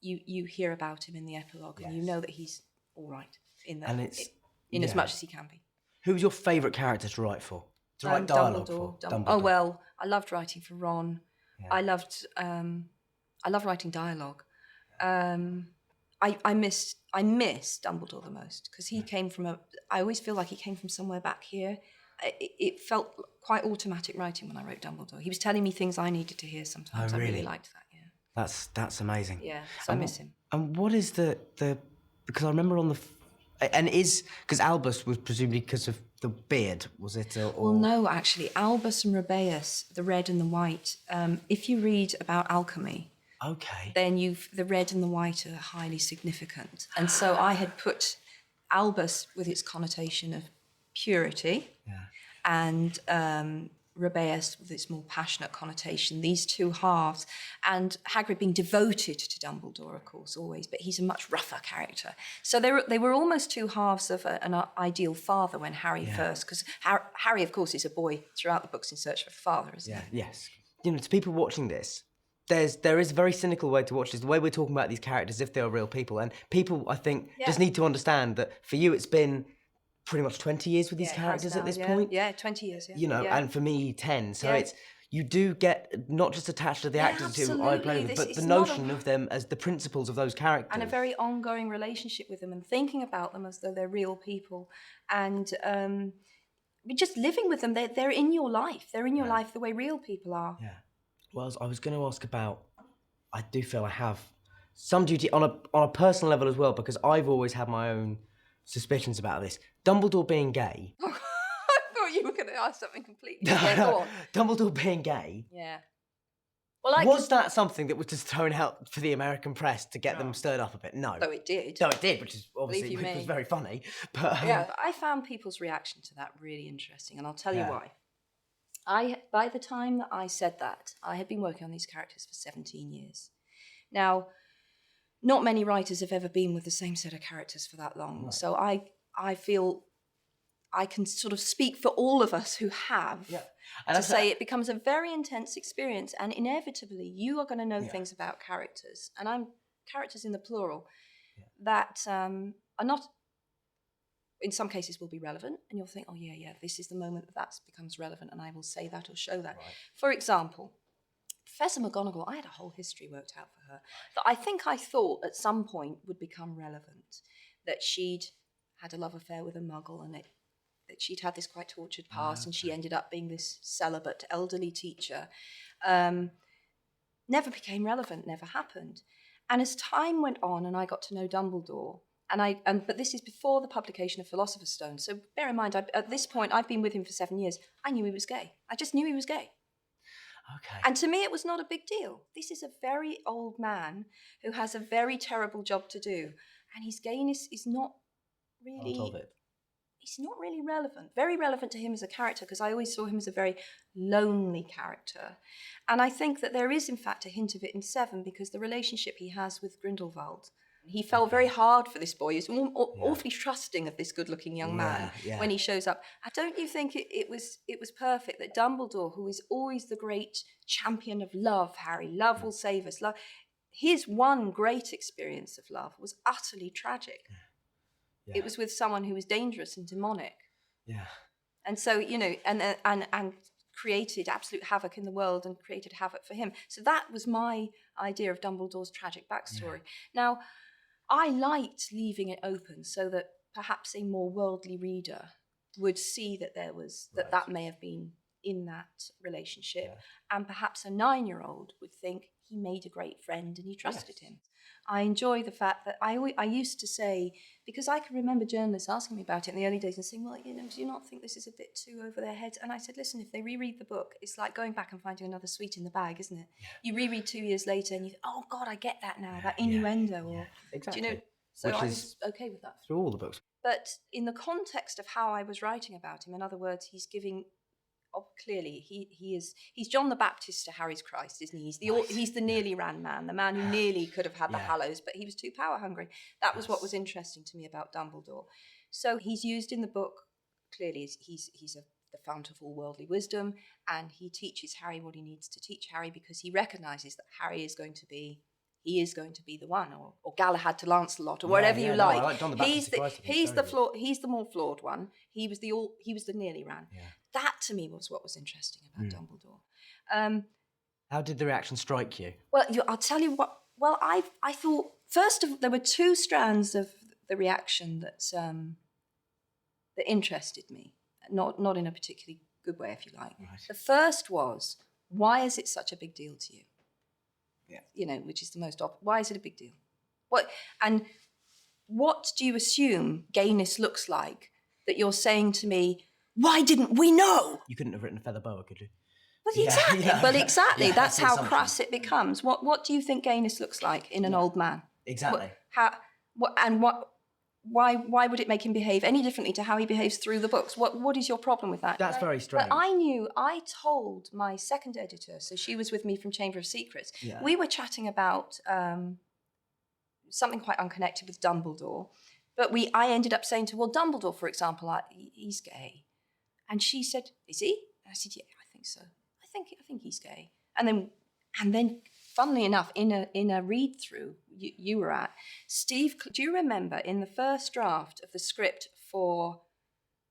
you hear about him in the epilogue, and you know that he's all right in as much as he can be. Who was your favourite character to write for? To write dialogue for? Dumbledore. Oh well, I loved writing for Ron. Yeah. I loved writing dialogue. I miss Dumbledore the most, because he came from I always feel like he came from somewhere back here. It felt quite automatic writing when I wrote Dumbledore. He was telling me things I needed to hear sometimes. Oh, really? I really liked that, yeah. That's amazing. Yeah, so I miss him. And what is the because I remember on because Albus was presumably because of the beard, was it? Well, no, actually, Albus and Rubeus, the red and the white, if you read about alchemy, Okay. then the red and the white are highly significant. And so I had put Albus with its connotation of purity and Rubeus with its more passionate connotation, these two halves, and Hagrid being devoted to Dumbledore, of course, always, but he's a much rougher character. So they were almost two halves of an ideal father when Harry first, because Harry, of course, is a boy throughout the books in search of a father, isn't he? Yes. You know, to people watching this, there is a very cynical way to watch this. The way we're talking about these characters as if they are real people. And people, I think, just need to understand that for you, it's been pretty much 20 years with these characters at this point. Yeah, 20 years, You know, and for me, 10. So you do get not just attached to the actors who I play with, but the notion of them as the principles of those characters. And a very ongoing relationship with them and thinking about them as though they're real people. And just living with them, they're in your life. They're in your life the way real people are. Yeah. Well, I was going to ask about, I do feel I have some duty on a personal level as well, because I've always had my own suspicions about this. Dumbledore being gay. I thought you were going to ask something completely. Yeah, go on. Dumbledore being gay. Yeah. Well, was that something that was just thrown out for the American press to get them stirred up a bit? No. No, it did. No, it did, which is obviously was very funny. But but I found people's reaction to that really interesting, and I'll tell you why. By the time that I said that, I had been working on these characters for 17 years. Now, not many writers have ever been with the same set of characters for that long. Right. So I feel I can sort of speak for all of us who have to say it becomes a very intense experience, and inevitably you are going to know things about characters, and I'm characters in the plural, that are not, in some cases will be relevant, and you'll think, oh yeah, this is the moment that becomes relevant, and I will say that or show that. Right. For example, Professor McGonagall, I had a whole history worked out for her that I thought at some point would become relevant, that she'd had a love affair with a muggle, and that she'd had this quite tortured past, and she ended up being this celibate elderly teacher. Never became relevant, never happened. And as time went on and I got to know Dumbledore, but this is before the publication of Philosopher's Stone, so bear in mind, at this point, I've been with him for 7 years. I knew he was gay. I just knew he was gay. Okay. And to me, it was not a big deal. This is a very old man who has a very terrible job to do, and his gayness is not really... Part of it. It's not really relevant. Very relevant to him as a character, because I always saw him as a very lonely character. And I think that there is, in fact, a hint of it in 7, because the relationship he has with Grindelwald, he fell very hard for this boy. He's awfully trusting of this good-looking young man when he shows up. Don't you think it was perfect that Dumbledore, who is always the great champion of love, Harry, love will save us, love, his one great experience of love was utterly tragic. Yeah. It was with someone who was dangerous and demonic. Yeah. And so, you know, and created absolute havoc in the world and created havoc for him. So that was my idea of Dumbledore's tragic backstory. Yeah. Now, I liked leaving it open so that perhaps a more worldly reader would see that there was, that may have been in that relationship. Yeah. And perhaps a 9-year-old would think he made a great friend and he trusted him. I enjoy the fact that I used to say, because I can remember journalists asking me about it in the early days and saying, well, you know, do you not think this is a bit too over their heads? And I said, listen, if they reread the book, it's like going back and finding another sweet in the bag, isn't it? Yeah. You reread 2 years later and you think, oh God, I get that now, that innuendo. Or, exactly. Do you know? So I was okay with that. Through all the books. But in the context of how I was writing about him, in other words, he's giving... clearly, he's John the Baptist to Harry's Christ, isn't he? He's the nearly ran man, the man who nearly could have had the Hallows, but he was too power hungry. That was what was interesting to me about Dumbledore. So he's used in the book, clearly, he's the fount of all worldly wisdom, and he teaches Harry what he needs to teach Harry because he recognises that Harry is going to be the one, or Galahad to Lancelot, or whatever you like. No, I like John the Baptist. He's the more flawed one. He was the nearly ran. Yeah. That to me was what was interesting about Dumbledore. How did the reaction strike you? Well, I'll tell you what. Well, I thought first of there were two strands of the reaction that interested me, not in a particularly good way, if you like. Right. The first was, why is it such a big deal to you? Yeah. You know, which is the most why is it a big deal? What do you assume gayness looks like that you're saying to me, why didn't we know? You couldn't have written a feather boa, could you? Well, exactly. Yeah. Well, exactly. Yeah, that's the how assumption. crass it becomes. What do you think gayness looks like in an old man? Exactly. Why would it make him behave any differently to how he behaves through the books? What is your problem with that? That's very strange. But I told my second editor, so she was with me from Chamber of Secrets. Yeah. We were chatting about something quite unconnected with Dumbledore, but I ended up saying to her, well, Dumbledore, for example, he's gay. And she said, is he? And I said, yeah, I think so. I think he's gay. And then funnily enough, in a read through you were at, Steve, do you remember in the first draft of the script for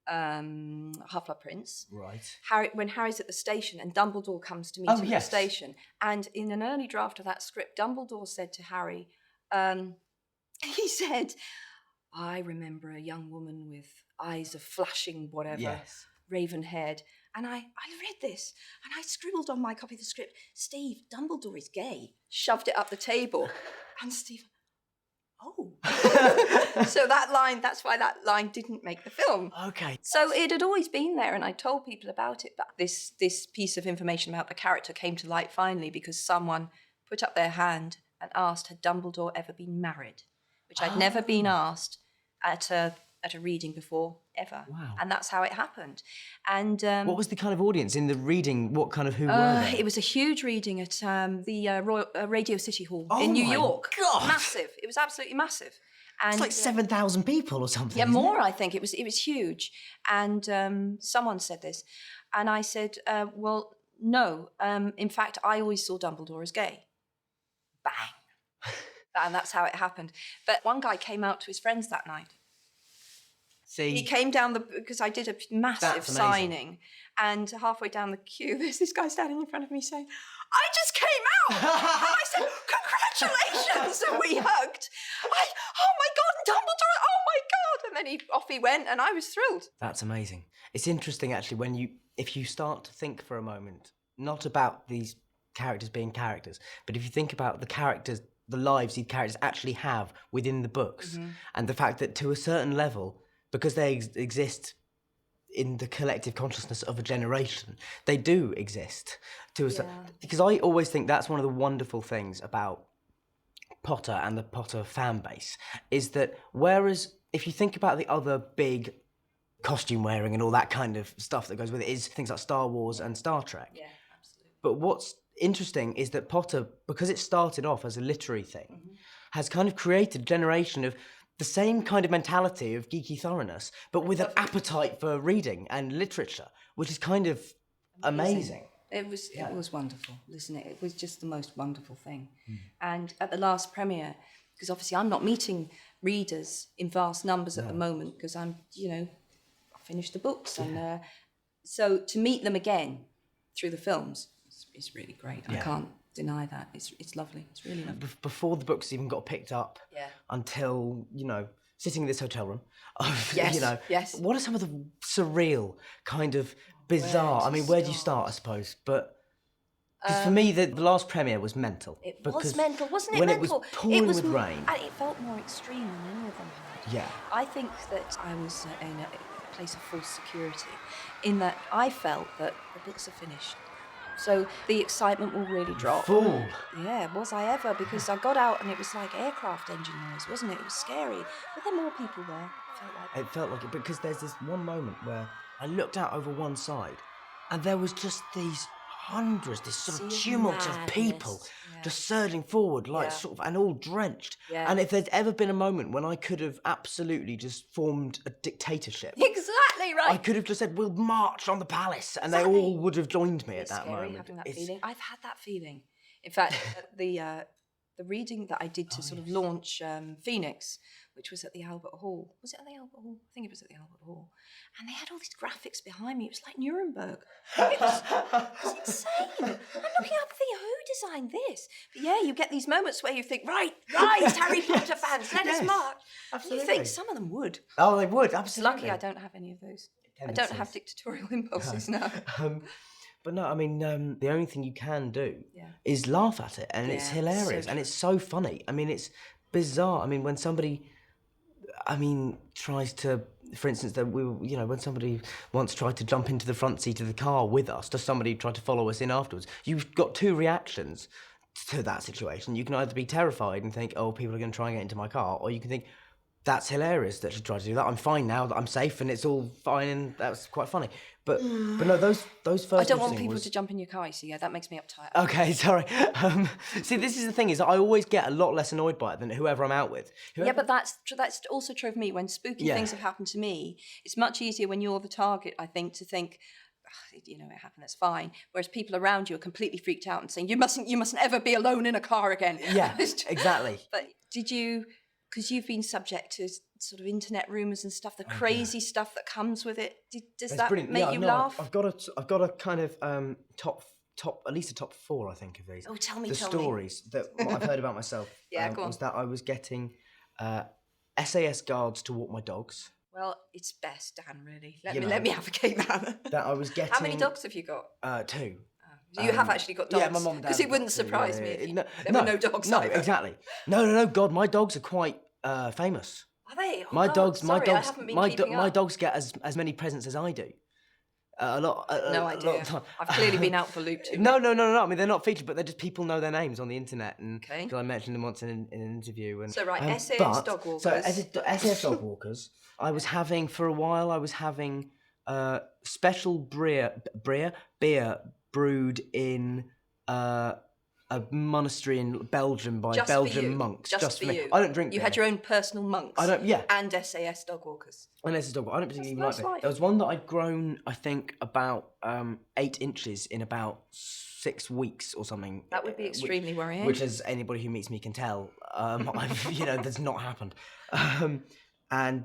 Half-Blood Prince, right? When Harry's at the station and Dumbledore comes to meet him at the station, and in an early draft of that script, Dumbledore said to Harry, he said, I remember a young woman with eyes of flashing whatever, raven-haired. And I read this, and I scribbled on my copy of the script, Steve, Dumbledore is gay. Shoved it up the table. And Steve, oh. So that's why that line didn't make the film. Okay. So it had always been there, and I told people about it, but this piece of information about the character came to light finally because someone put up their hand and asked, had Dumbledore ever been married? Which I'd never been asked at a reading before, ever. Wow. And that's how it happened. And what was the kind of audience in the reading? What kind of who were they? It was a huge reading at the Radio City Hall in New York. God. Massive. It was absolutely massive. And It's like 7,000 people or something. yeah, isn't more. it? I think it was huge. And someone said this, and I said, well, no. In fact, I always saw Dumbledore as gay. Bang. And that's how it happened. But one guy came out to his friends that night. See, He came down because I did a massive That's amazing. signing, and halfway down the queue, there's this guy standing in front of me saying, I just came out! And I said, congratulations! And we hugged. Oh my God, Dumbledore, oh my God! And then off he went, and I was thrilled. That's amazing. It's interesting, actually, if you start to think for a moment, not about these characters being characters, but if you think about the characters, the lives these characters actually have within the books, and the fact that to a certain level, because they exist in the collective consciousness of a generation, they do exist. Because I always think that's one of the wonderful things about Potter and the Potter fan base, is that whereas if you think about the other big costume wearing and all that kind of stuff that goes with it, is things like Star Wars and Star Trek. Yeah, absolutely. But what's interesting is that Potter, because it started off as a literary thing, has kind of created a generation of the same kind of mentality of geeky thoroughness, but with an appetite for reading and literature, which is kind of amazing. It was wonderful, isn't it? It was just the most wonderful thing. And at the last premiere, because obviously I'm not meeting readers in vast numbers at the moment, because I'm, I finished the books. And so to meet them again through the films is really great. I can't deny that. It's lovely. It's really lovely. Before the books even got picked up, until, sitting in this hotel room, Yes. what are some of the surreal, kind of bizarre, where do you start, I suppose? But 'cause for me, the last premiere was mental. It was mental, wasn't it? When mental. it was pouring with rain. And it felt more extreme than any of them had. Yeah. I think that I was in a place of false security, in that I felt that the books are finished. So the excitement will really drop. Fool. Yeah, was I ever? Because I got out and it was like aircraft engine noise, wasn't it? It was scary. Were there more people there? It felt like it, because there's this one moment where I looked out over one side and there was just these hundreds, this sort of tumult of people just surging forward, like sort of, and all drenched. Yeah. And if there's ever been a moment when I could have absolutely just formed a dictatorship, Exactly right. I could have just said, we'll march on the palace, and they all would have joined me at that scary moment. having that feeling. I've had that feeling. In fact, the reading that I did to sort of launch Phoenix, which was at the Albert Hall. Was it at the Albert Hall? I think it was at the Albert Hall. And they had all these graphics behind me. It was like Nuremberg. It was insane. I'm looking up thinking, who designed this? But yeah, you get these moments where you think, right, Harry Potter fans, let us march. Absolutely. You think some of them would. Oh, they would, It's absolutely. lucky I don't have any of those. I don't have dictatorial impulses now. But no, the only thing you can do Yeah. is laugh at it, and it's Yeah, hilarious, so and it's so funny. It's bizarre. When somebody, tries to for instance, that we were, when somebody once tried to jump into the front seat of the car with us, does somebody try to follow us in afterwards? You've got two reactions to that situation. You can either be terrified and think, oh, people are going to try and get into my car, or you can think, that's hilarious that she tried to do that. I'm fine now that I'm safe and it's all fine, and that's quite funny. But no, those first. I don't want people to jump in your car, you see. Yeah, that makes me uptight. Okay, sorry. See, this is the thing, is I always get a lot less annoyed by it than whoever I'm out with. Yeah, but that's also true of me. When spooky things have happened to me, it's much easier when you're the target, I think, to think, it happened, that's fine. Whereas people around you are completely freaked out and saying, you mustn't ever be alone in a car again. Yeah, exactly. But did you, because you've been subject to sort of internet rumours and stuff, the crazy stuff that comes with it, does that make you laugh? I've got a kind of top, at least a top 4, I think, of these. Oh, tell me. Stories that I've heard about myself. Go on. Was that I was getting SAS guards to walk my dogs. Well, it's best, Dan, really. Let me advocate that. That I was getting... How many dogs have you got? 2. You have actually got dogs? Yeah, my mum and dad. Because it wouldn't surprise me if there were no dogs. No, either. exactly. No, God, my dogs are quite famous. Are they? Oh, my dogs get as many presents as I do. No idea. I've clearly been out for loop too. No. I mean, they're not featured, but they're just people know their names on the internet, and because I mentioned them once in an interview. And so SAS dog walkers. So SAS dog walkers. I was having special beer brewed in a monastery in Belgium by Belgian monks. Just for me. you. I don't drink beer. You had your own personal monks. And SAS dog walkers. And SAS dog walkers. I don't particularly like beer. There was one that I'd grown, I think, about 8 inches in about 6 weeks or something. That would be extremely worrying. Which, as anybody who meets me can tell, that's not happened. And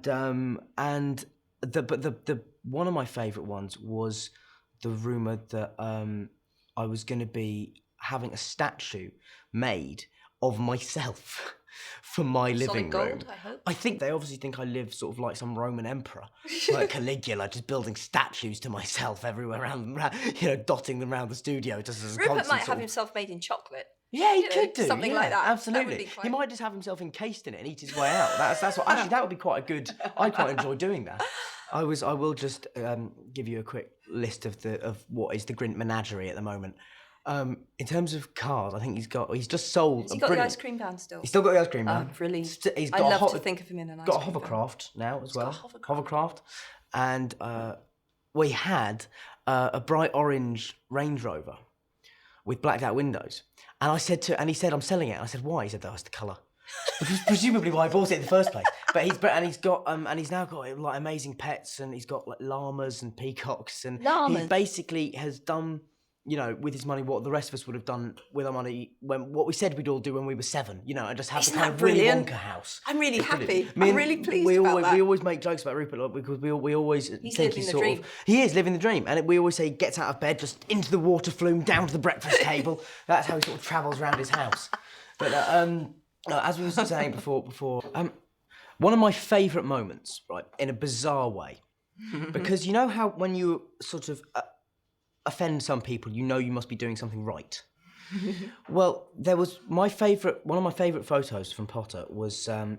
the one of my favourite ones was the rumour that I was going to be having a statue made of myself for my living room. Solid gold, I hope. I think they obviously think I live sort of like some Roman emperor, like Caligula, just building statues to myself everywhere around, dotting them around the studio. Just as a Rupert might have himself made in chocolate. Yeah, he could do something like that. Absolutely, he might just have himself encased in it and eat his way out. That's what. Actually, that would be quite a good. I quite enjoy doing that. I will just give you a quick list of what is the Grint menagerie at the moment. In terms of cars, I think he's just sold. Has he got the ice cream van still? He's still got the ice cream van. Oh, really? He's got I love to think of him in an ice cream van. Got a hovercraft now as well. Hovercraft. And we had a bright orange Range Rover with blacked out windows. And he said, I'm selling it. And I said, why? He said, that's the colour. Which is presumably why I bought it in the first place. But he's now got like amazing pets, and he's got like llamas and peacocks, and he basically has done, with his money, what the rest of us would have done with our money what we said we'd all do when we were 7, and just have the kind of Willy Wonka house. I'm really happy. I'm really pleased about that. We always make jokes about Rupert because we always he's think living the dream. He is living the dream, and we always say he gets out of bed, just into the water flume, down to the breakfast table. That's how he sort of travels around his house. But as we were saying before, one of my favourite moments, right, in a bizarre way, because you know how when you sort of offend some people, you must be doing something right. Well, there was one of my favourite photos from Potter was, I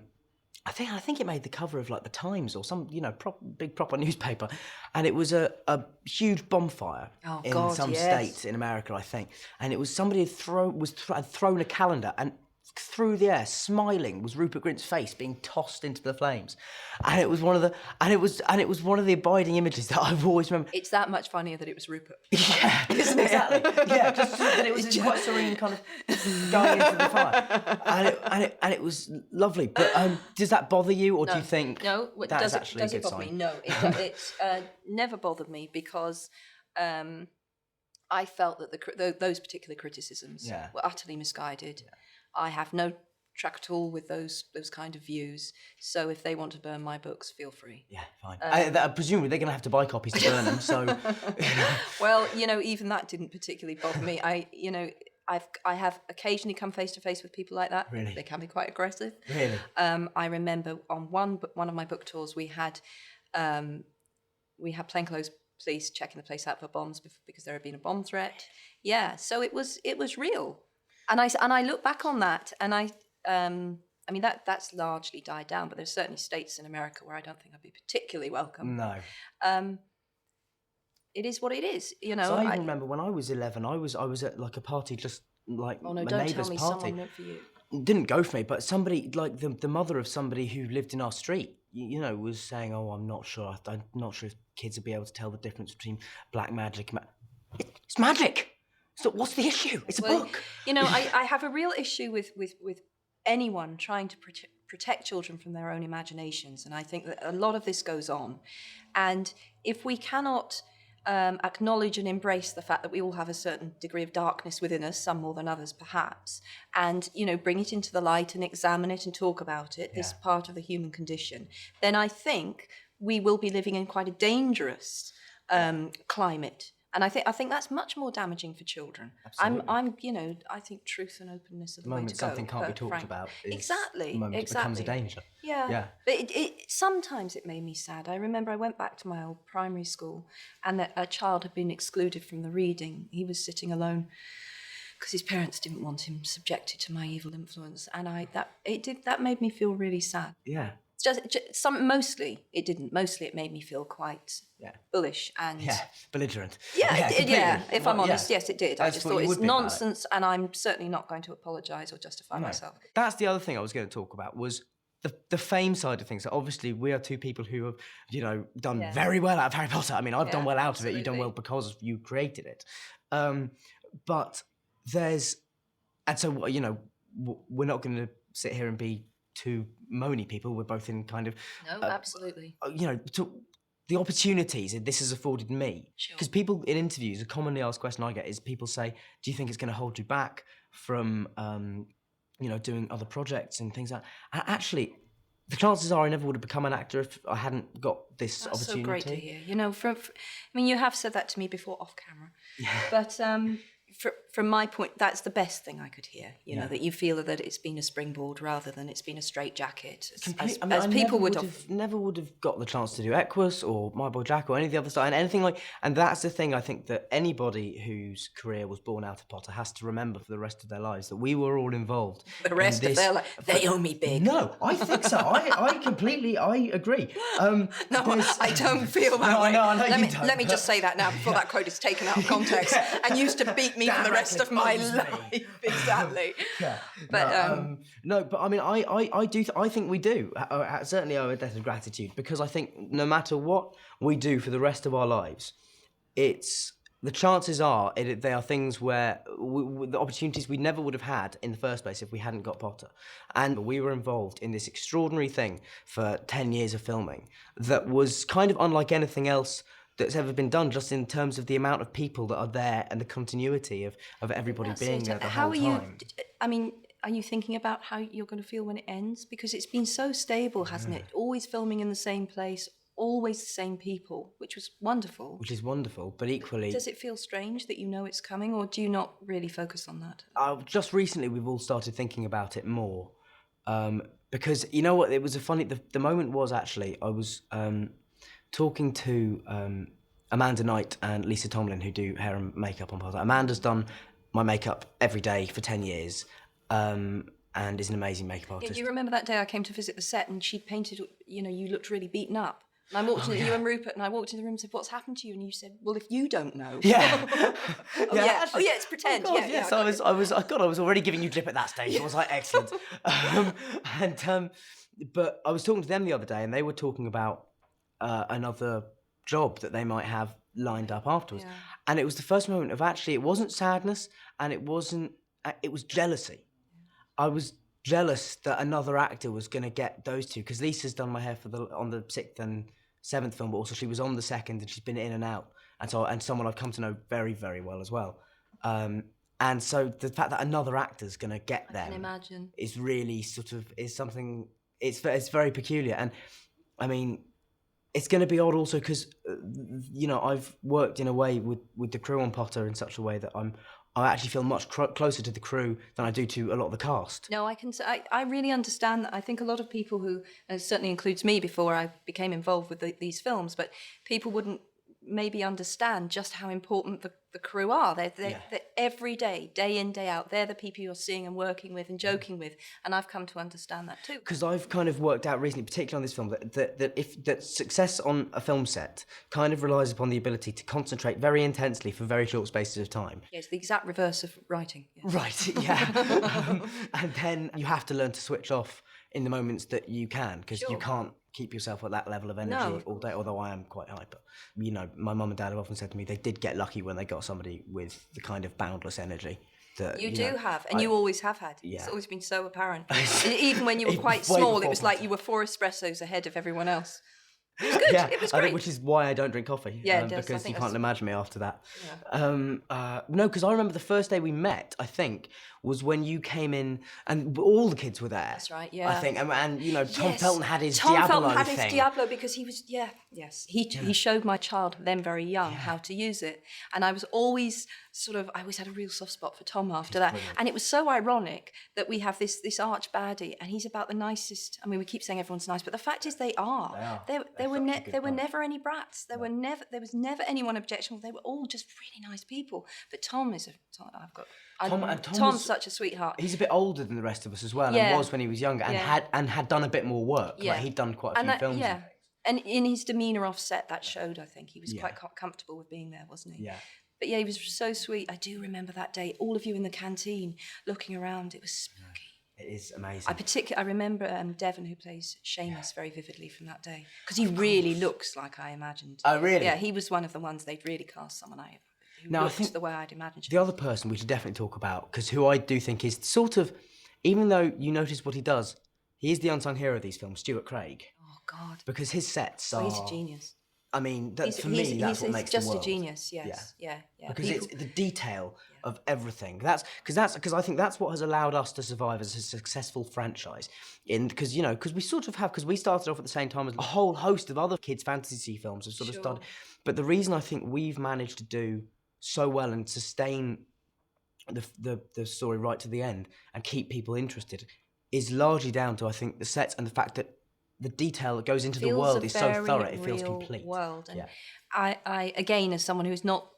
think it made the cover of like the Times or some, big proper newspaper, and it was a huge bonfire in some state in America, I think, and it was somebody had thrown a calendar, and through the air, smiling, was Rupert Grint's face being tossed into the flames, and it was one of the abiding images that I've always remembered. It's that much funnier that it was Rupert. Yeah, isn't it? Exactly. Yeah, just that it was quite serene, kind of going into the fire, and it was lovely. But does that bother you, or do you think that's actually a good sign? No, it's never bothered me because I felt that those particular criticisms were utterly misguided. Yeah. I have no track at all with those kind of views. So if they want to burn my books, feel free. Yeah, fine. Presumably they're going to have to buy copies to burn them. So, well, even that didn't particularly bother me. I have occasionally come face to face with people like that. Really, they can be quite aggressive. Really, I remember on one of my book tours we had plainclothes police checking the place out for bombs because there had been a bomb threat. Yeah, so it was real. And I look back on that, and I mean, that's largely died down, but there's certainly states in America where I don't think I'd be particularly welcome. No. It is what it is, you know. So I even remember when I was 11, I was at like a party, just like Oh no, my don't neighbour's tell me party. someone went for you. Didn't go for me, but somebody, like the mother of somebody who lived in our street, you know, was saying, "Oh, I'm not sure if kids will be able to tell the difference between black magic and it's magic. So what's the issue? It's a book." You know, I have a real issue with anyone trying to protect children from their own imaginations, and I think that a lot of this goes on. And if we cannot acknowledge and embrace the fact that we all have a certain degree of darkness within us, some more than others perhaps, and, you know, bring it into the light and examine it and talk about it, this part of the human condition, then I think we will be living in quite a dangerous climate. And I think that's much more damaging for children. Absolutely. You know, I think truth and openness are the, the way moment to go. something can't be talked about is exactly, the moment it becomes a danger. Yeah. But sometimes it made me sad. I remember I went back to my old primary school, and that a child had been excluded from the reading. He was sitting alone because his parents didn't want him subjected to my evil influence, and that made me feel really sad. Yeah. Mostly it didn't. Mostly it made me feel quite bullish and belligerent. Yeah. If I'm honest, yes, it did. I just thought it's nonsense, and I'm certainly not going to apologise or justify myself. That's the other thing I was going to talk about was the fame side of things. So obviously, we are two people who have, you know, done very well out of Harry Potter. I mean, I've done well out of it. You've done well because you created it. But and so, you know, we're not going to sit here and be two moany people. We're both in kind of absolutely. You know, the opportunities this has afforded me. Because people in interviews, a commonly asked question I get is people say, "Do you think it's going to hold you back from, you know, doing other projects and things like that?" And actually, the chances are I never would have become an actor if I hadn't got this opportunity. So great to hear. You know, I mean, you have said that to me before off camera, but from my point, that's the best thing I could hear. You know, that you feel that it's been a springboard rather than it's been a straitjacket, as people would have. Never would have got the chance to do Equus or My Boy Jack or any of the other stuff, and anything like. And that's the thing I think that anybody whose career was born out of Potter has to remember for the rest of their lives, that we were all involved. The rest of their life, they owe me big. No, I think so. I completely agree. No, I don't feel that way. I know you don't. Let me just say that now before that quote is taken out of context and used to beat me for the rest of my life. Exactly. But but I mean, I think we do certainly owe a debt of gratitude, because I think no matter what we do for the rest of our lives, the chances are they are things where the opportunities we never would have had in the first place if we hadn't got Potter. And we were involved in this extraordinary thing for 10 years of filming that was kind of unlike anything else that's ever been done, just in terms of the amount of people that are there and the continuity of everybody being there the whole time. I mean, are you thinking about how you're going to feel when it ends? Because it's been so stable, hasn't it? Always filming in the same place, always the same people, which was wonderful. Which is wonderful, but equally... Does it feel strange that you know it's coming, or do you not really focus on that? Just recently, we've all started thinking about it more. Because, you know what, it was the moment was actually, I was... talking to Amanda Knight and Lisa Tomlin, who do hair and makeup on Potter. Amanda's done my makeup every day for 10 years and is an amazing makeup artist. Do you remember that day I came to visit the set and she painted, you know, you looked really beaten up. And I walked in, you and Rupert, and I walked into the room and said, "What's happened to you?" And you said, "Well, if you don't know." Yeah. It's pretend. Oh, God, yes, I was already giving you drip at that stage. I was like, excellent. But I was talking to them the other day, and they were talking about another job that they might have lined up afterwards. Yeah. And it was the first moment of actually, it wasn't sadness, and it was jealousy. I was jealous that another actor was going to get those two, because Lisa's done my hair on the 6th and 7th film, but also she was on the 2nd and she's been in and out. And someone I've come to know very, very well as well. And so the fact that another actor's going to get them, I can imagine, is really is something, it's very peculiar. And I mean, it's going to be odd also because, you know, I've worked in a way with the crew on Potter in such a way that I actually feel much closer to the crew than I do to a lot of the cast. No, I really understand that. I think a lot of people who, and it certainly includes me before I became involved with these films, but people wouldn't maybe understand just how important the crew are. They're every day in, day out, they're the people you're seeing and working with and joking with, and I've come to understand that too. Because I've kind of worked out recently, particularly on this film, that success on a film set kind of relies upon the ability to concentrate very intensely for very short spaces of time. Yeah, it's the exact reverse of writing. Yeah. Right, yeah. And then you have to learn to switch off in the moments that you can, because you can't keep yourself at that level of energy all day, although I am quite hyper. You know, my mum and dad have often said to me they did get lucky when they got somebody with the kind of boundless energy that you do have, and you always have had. Yeah. It's always been so apparent. Even when you were quite small, it was like you were 4 espressos ahead of everyone else. It was good. Yeah, it was I great. think, which is why I don't drink coffee. Yeah, it does. Because I you think can't imagine me after that. Yeah. No, because I remember the first day we met, I think, was when you came in and all the kids were there. That's right, yeah. I think, and you know, Tom Yes. Felton had his Tom Diablo Felton had thing. his Diablo because he was, he showed my child, then very young, how to use it. And I was always I always had a real soft spot for Tom after that. Brilliant. And it was so ironic that we have this arch baddie, and he's about the nicest. I mean, we keep saying everyone's nice, but the fact is they are. There were never any brats. There was never anyone objectionable. They were all just really nice people. But Tom's such a sweetheart. He's a bit older than the rest of us as well, and was when he was younger, and had done a bit more work. Yeah. Like he'd done quite a few films. Yeah. And in his demeanour off set, that showed, I think. He was quite comfortable with being there, wasn't he? Yeah. But yeah, he was so sweet. I do remember that day, all of you in the canteen looking around. It was spooky. It is amazing. I remember Devon, who plays Seamus, very vividly from that day. Because he really looks like I imagined. Oh, really? Yeah, he was one of the ones they'd really cast someone who I think the way I'd imagined. The other person we should definitely talk about, because who I do think is sort of, even though you notice what he does, he is the unsung hero of these films, Stuart Craig. Oh, God. Because his sets are... He's a genius. I mean, for me, that's what makes the world. He's just a genius, yes. Yeah. Because it's the detail of everything. Because I think that's what has allowed us to survive as a successful franchise. Because we sort of have, because we started off at the same time as a whole host of other kids' fantasy films have sort of started. But the reason I think we've managed to do so well and sustain the story right to the end and keep people interested is largely down to, I think, the sets and the fact that the detail that goes into the world is so thorough, it feels complete. World. And I again, as someone who's not,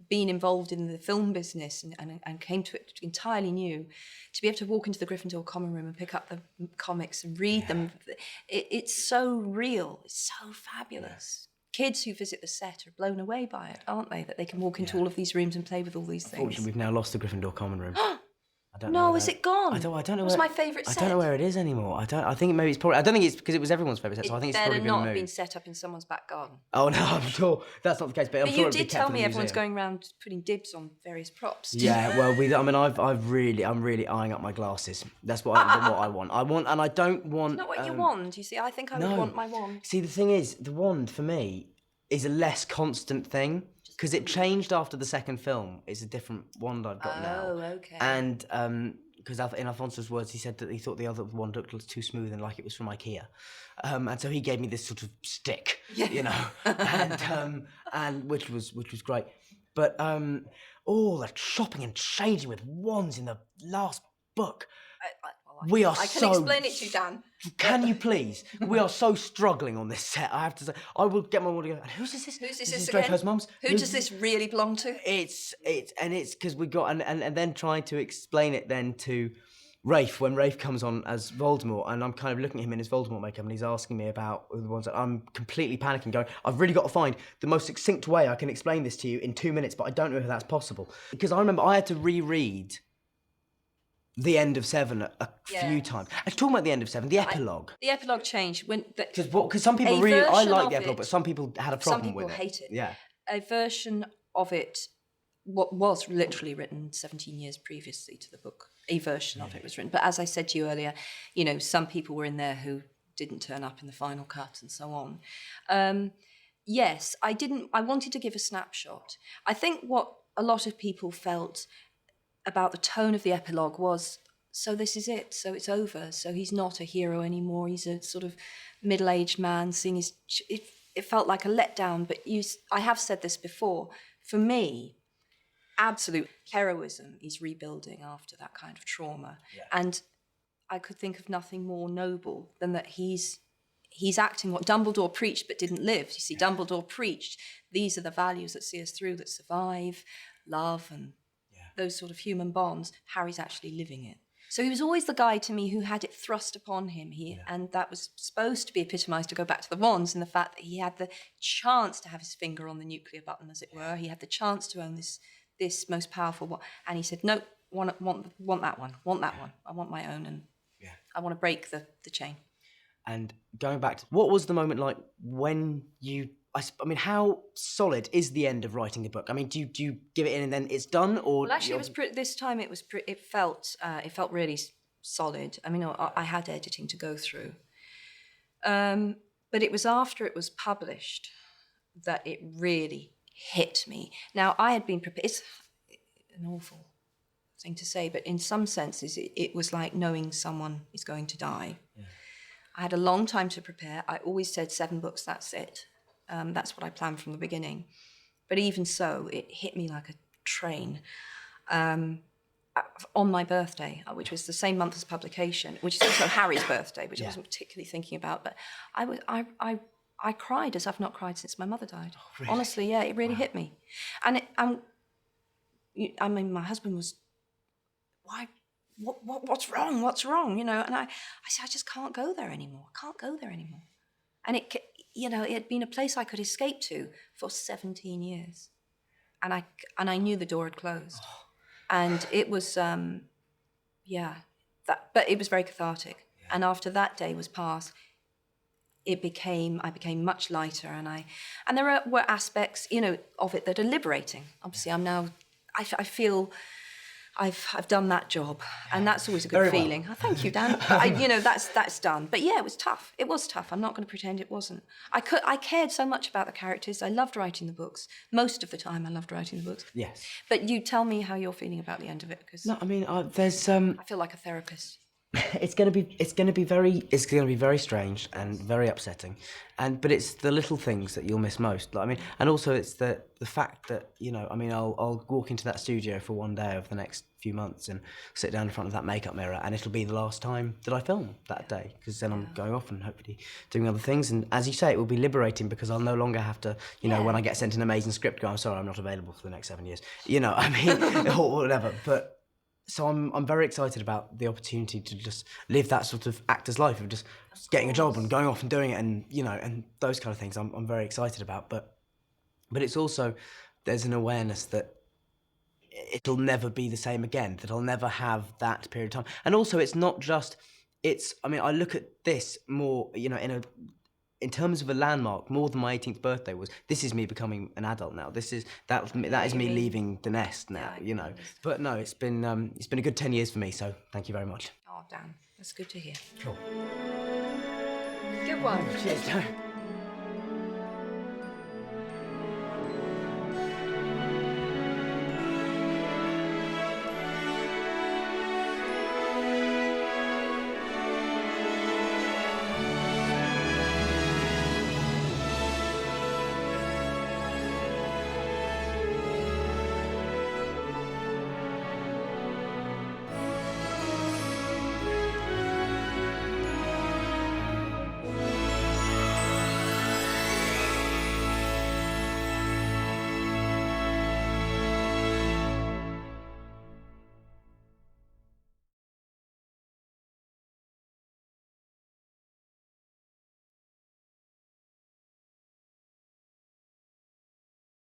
been involved in the film business and came to it entirely new, to be able to walk into the Gryffindor common room and pick up the comics and read them, it's so real, it's so fabulous. Kids who visit the set are blown away by it, aren't they? That they can walk into all of these rooms and play with all these things. Unfortunately, we've now lost the Gryffindor common room. Is it gone? I don't know. It was my favourite set. I don't know where it is anymore. I think maybe it's probably. I don't think it's because it was everyone's favourite set. So I think it's probably been moved. Better not have been set up in someone's back garden. Oh no, I'm sure that's not the case. But I'm sure you did tell me everyone's going around putting dibs on various props. Yeah, well, I'm really eyeing up my glasses. That's what I want. And I don't want. It's not what you want. You see, I think I would want my wand. See, the thing is, the wand for me is a less constant thing. Because it changed after the second film. It's a different wand I've got now. Oh, okay. And because in Alfonso's words, he said that he thought the other wand looked too smooth and like it was from IKEA. And so he gave me this sort of stick, and which was great. But all the chopping and changing with wands in the last book. I can explain it to you, Dan. Can you please? We are so struggling on this set. I have to say, I will get my wand again. And who's this? Who's this again? Draco's mum's. Who does this really belong to? It's because we got and then trying to explain it then to Rafe when Rafe comes on as Voldemort, and I'm kind of looking at him in his Voldemort makeup, and he's asking me about the ones that I'm completely panicking, going, I've really got to find the most succinct way I can explain this to you in 2 minutes, but I don't know if that's possible. Because I remember I had to reread the end of 7 a few times. I was talking about the end of 7, the epilogue. The epilogue changed because some people really, I like the epilogue, but some people had a problem with it. Some people hate it. Yeah. A version of it was literally written 17 years previously to the book. A version of it was written. But as I said to you earlier, some people were in there who didn't turn up in the final cut and so on. Yes, I wanted to give a snapshot. I think what a lot of people felt about the tone of the epilogue was, so this is it, so it's over, so he's not a hero anymore, he's a sort of middle-aged man seeing his... It felt like a letdown, but I have said this before, for me, absolute heroism is rebuilding after that kind of trauma. Yeah. And I could think of nothing more noble than that he's he's acting what Dumbledore preached but didn't live. You see, Dumbledore preached, these are the values that see us through, that survive, love, and those sort of human bonds. Harry's actually living it. So he was always the guy to me who had it thrust upon him. And that was supposed to be epitomised, to go back to the wands, in the fact that he had the chance to have his finger on the nuclear button, as it were. He had the chance to own this most powerful one. And he said, no, want that one, want that one. I want my own, and I want to break the chain. And going back to, what was the moment like when you, I mean, how solid is the end of writing a book? I mean, do you give it in and then it's done, or? Well, actually, this time it felt really solid. I mean, I had editing to go through, but it was after it was published that it really hit me. Now, I had been prepared. It's an awful thing to say, but in some senses, it was like knowing someone is going to die. Yeah. I had a long time to prepare. I always said 7 books, that's it. That's what I planned from the beginning. But even so, it hit me like a train. On my birthday, which was the same month as publication, which is also Harry's birthday, which I wasn't particularly thinking about, but I cried as I've not cried since my mother died. Oh, really? Honestly, yeah, it really hit me. And I mean, my husband was, why? What's wrong? What's wrong? You know, and I said, I just can't go there anymore. I can't go there anymore. And it had been a place I could escape to for 17 years. And I knew the door had closed. Oh. And it was, but it was very cathartic. Yeah. And after that day was past, I became much lighter, and there were aspects, of it that are liberating. Obviously, I feel I've done that job, and that's always a good feeling. Well. Oh, thank you, Dan. That's done. But yeah, it was tough. It was tough. I'm not going to pretend it wasn't. I cared so much about the characters. I loved writing the books. Most of the time, I loved writing the books. Yes. But you tell me how you're feeling about the end of it, because no, I mean, there's I feel like a therapist. It's going to be very strange and very upsetting, but it's the little things that you'll miss most. Like, I mean, and also it's the fact that I mean, I'll walk into that studio for one day over the next few months and sit down in front of that makeup mirror, and it'll be the last time that I film that day, because then I'm going off and hopefully doing other things. And as you say, it will be liberating, because I'll no longer have to, when I get sent an amazing script, go, I'm sorry, I'm not available for the next 7 years. I mean, or whatever. But. So I'm very excited about the opportunity to just live that sort of actor's life of just getting a job and going off and doing it, and and those kind of things. I'm very excited about, but it's also, there's an awareness that it'll never be the same again. That I'll never have that period of time. And also, it's not just. I mean, I look at this more, in terms of a landmark, more than my 18th birthday was. This is me becoming an adult now. That is me leaving the nest now. But no, it's been a good 10 years for me. So thank you very much. Oh, Dan, that's good to hear. Cool. Good one. Cheers, Dan.